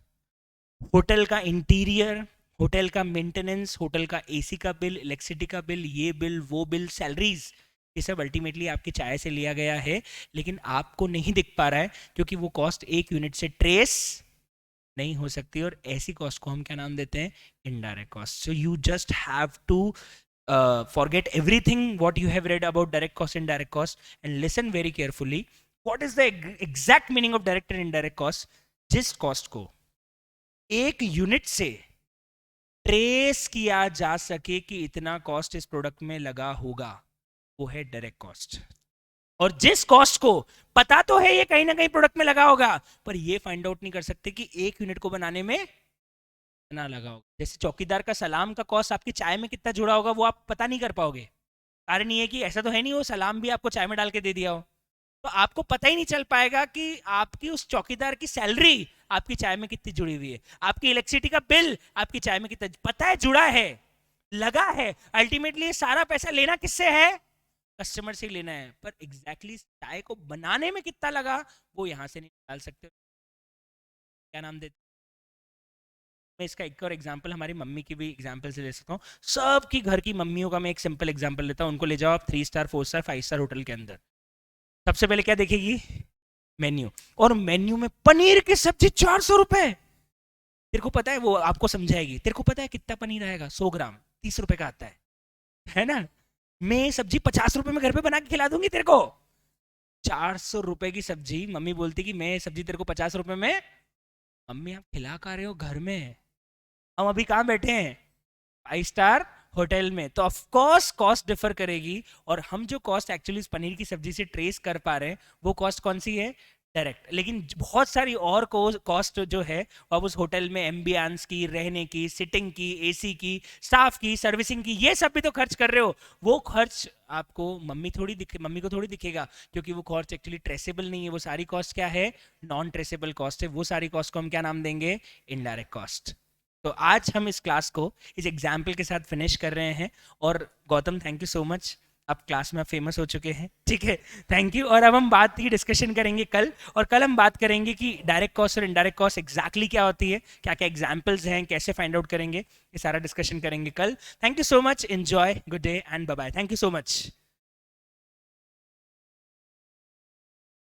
होटल का इंटीरियर, होटल का मेंटेनेंस, होटल का एसी का बिल, इलेक्ट्रिसिटी का बिल, ये बिल वो बिल, सैलरीज, ये सब अल्टीमेटली आपकी चाय से लिया गया है, लेकिन आपको नहीं दिख पा रहा है क्योंकि वो कॉस्ट एक यूनिट से ट्रेस नहीं हो सकती। और ऐसी कॉस्ट को हम क्या नाम देते हैं? Indirect cost. So you just have to forget everything what you have read about direct cost and indirect cost and listen very carefully. What is the exact meaning of direct and indirect cost? जिस cost को एक unit से trace किया जा सके कि इतना cost इस प्रोडक्ट में लगा होगा, वो है डायरेक्ट कॉस्ट। और जिस कॉस्ट को पता तो है ये कहीं ना कहीं प्रोडक्ट में लगा होगा, पर ये फाइंड आउट नहीं कर सकते कि एक यूनिट को बनाने में कितना लगा होगा। जैसे चौकीदार का सलाम का कॉस्ट आपकी चाय में कितना जुड़ा होगा वो आप पता नहीं कर पाओगे। कारण ये है कि ऐसा तो है नहीं वो सलाम भी आपको चाय में डाल के दे दिया हो, तो आपको पता ही नहीं चल पाएगा कि आपकी उस चौकीदार की सैलरी आपकी चाय में कितनी जुड़ी हुई है, आपकी इलेक्ट्रिसिटी का बिल आपकी चाय में कितना पता है जुड़ा है, लगा है। अल्टीमेटली सारा पैसा लेना किससे है? कस्टमर से लेना है, पर एग्जैक्टली चाय को बनाने में कितना लगा वो यहां से नहीं डाल सकते। क्या नाम देते? मैं इसका एक और एग्जांपल हमारी मम्मी की भी एग्जांपल से ले सकता हूँ। सबकी घर की मम्मियों का मैं एक सिंपल एग्जांपल लेता हूँ। उनको ले जाओ आप 3 स्टार 4 स्टार 5 स्टार होटल के अंदर, सबसे पहले क्या देखेगी? मेन्यू। और मेन्यू में पनीर की सब्जी 400 रुपए। तेरे को पता है, वो आपको समझाएगी, तेरे को पता है कितना पनीर आएगा? 100 ग्राम 30 रुपए का आता है ना? मैं सब्जी 50 रुपए में घर पे बना के खिला दूंगी तेरे को। 400 रुपए की सब्जी, मम्मी बोलती कि मैं सब्जी तेरे को 50 रुपए में, मम्मी आप खिला कर रहे हो घर में, हम अभी कहाँ बैठे हैं? 5 स्टार होटल में। तो ऑफ कोर्स कॉस्ट डिफर करेगी, और हम जो कॉस्ट एक्चुअली इस पनीर की सब्जी से ट्रेस कर पा रहे हैं वो कॉस्ट कौन सी है? डायरेक्ट। लेकिन बहुत सारी और कॉस्ट जो है अब उस होटल में एम्बियंस की, रहने की, सिटिंग की, एसी की, स्टाफ की, सर्विसिंग की, ये सब भी तो खर्च कर रहे हो। वो खर्च आपको मम्मी को थोड़ी दिखेगा, क्योंकि वो कॉस्ट एक्चुअली ट्रेसेबल नहीं है। वो सारी कॉस्ट क्या है? नॉन ट्रेसेबल कॉस्ट है। वो सारी कॉस्ट को हम क्या नाम देंगे? Indirect cost. तो आज हम इस क्लास को इस एग्जाम्पल के साथ फिनिश कर रहे हैं। और Gautam thank you so much, आप क्लास में आप फेमस हो चुके हैं, ठीक है, थैंक यू। और अब हम बात की डिस्कशन करेंगे कल, और कल हम बात करेंगे कि डायरेक्ट कॉस्ट और इनडायरेक्ट कॉस्ट एग्जैक्टली क्या होती है, क्या क्या एग्जाम्पल्स हैं, कैसे फाइंड आउट करेंगे, ये सारा डिस्कशन करेंगे कल। Thank you so much, enjoy, good day and bye bye. Thank you so much.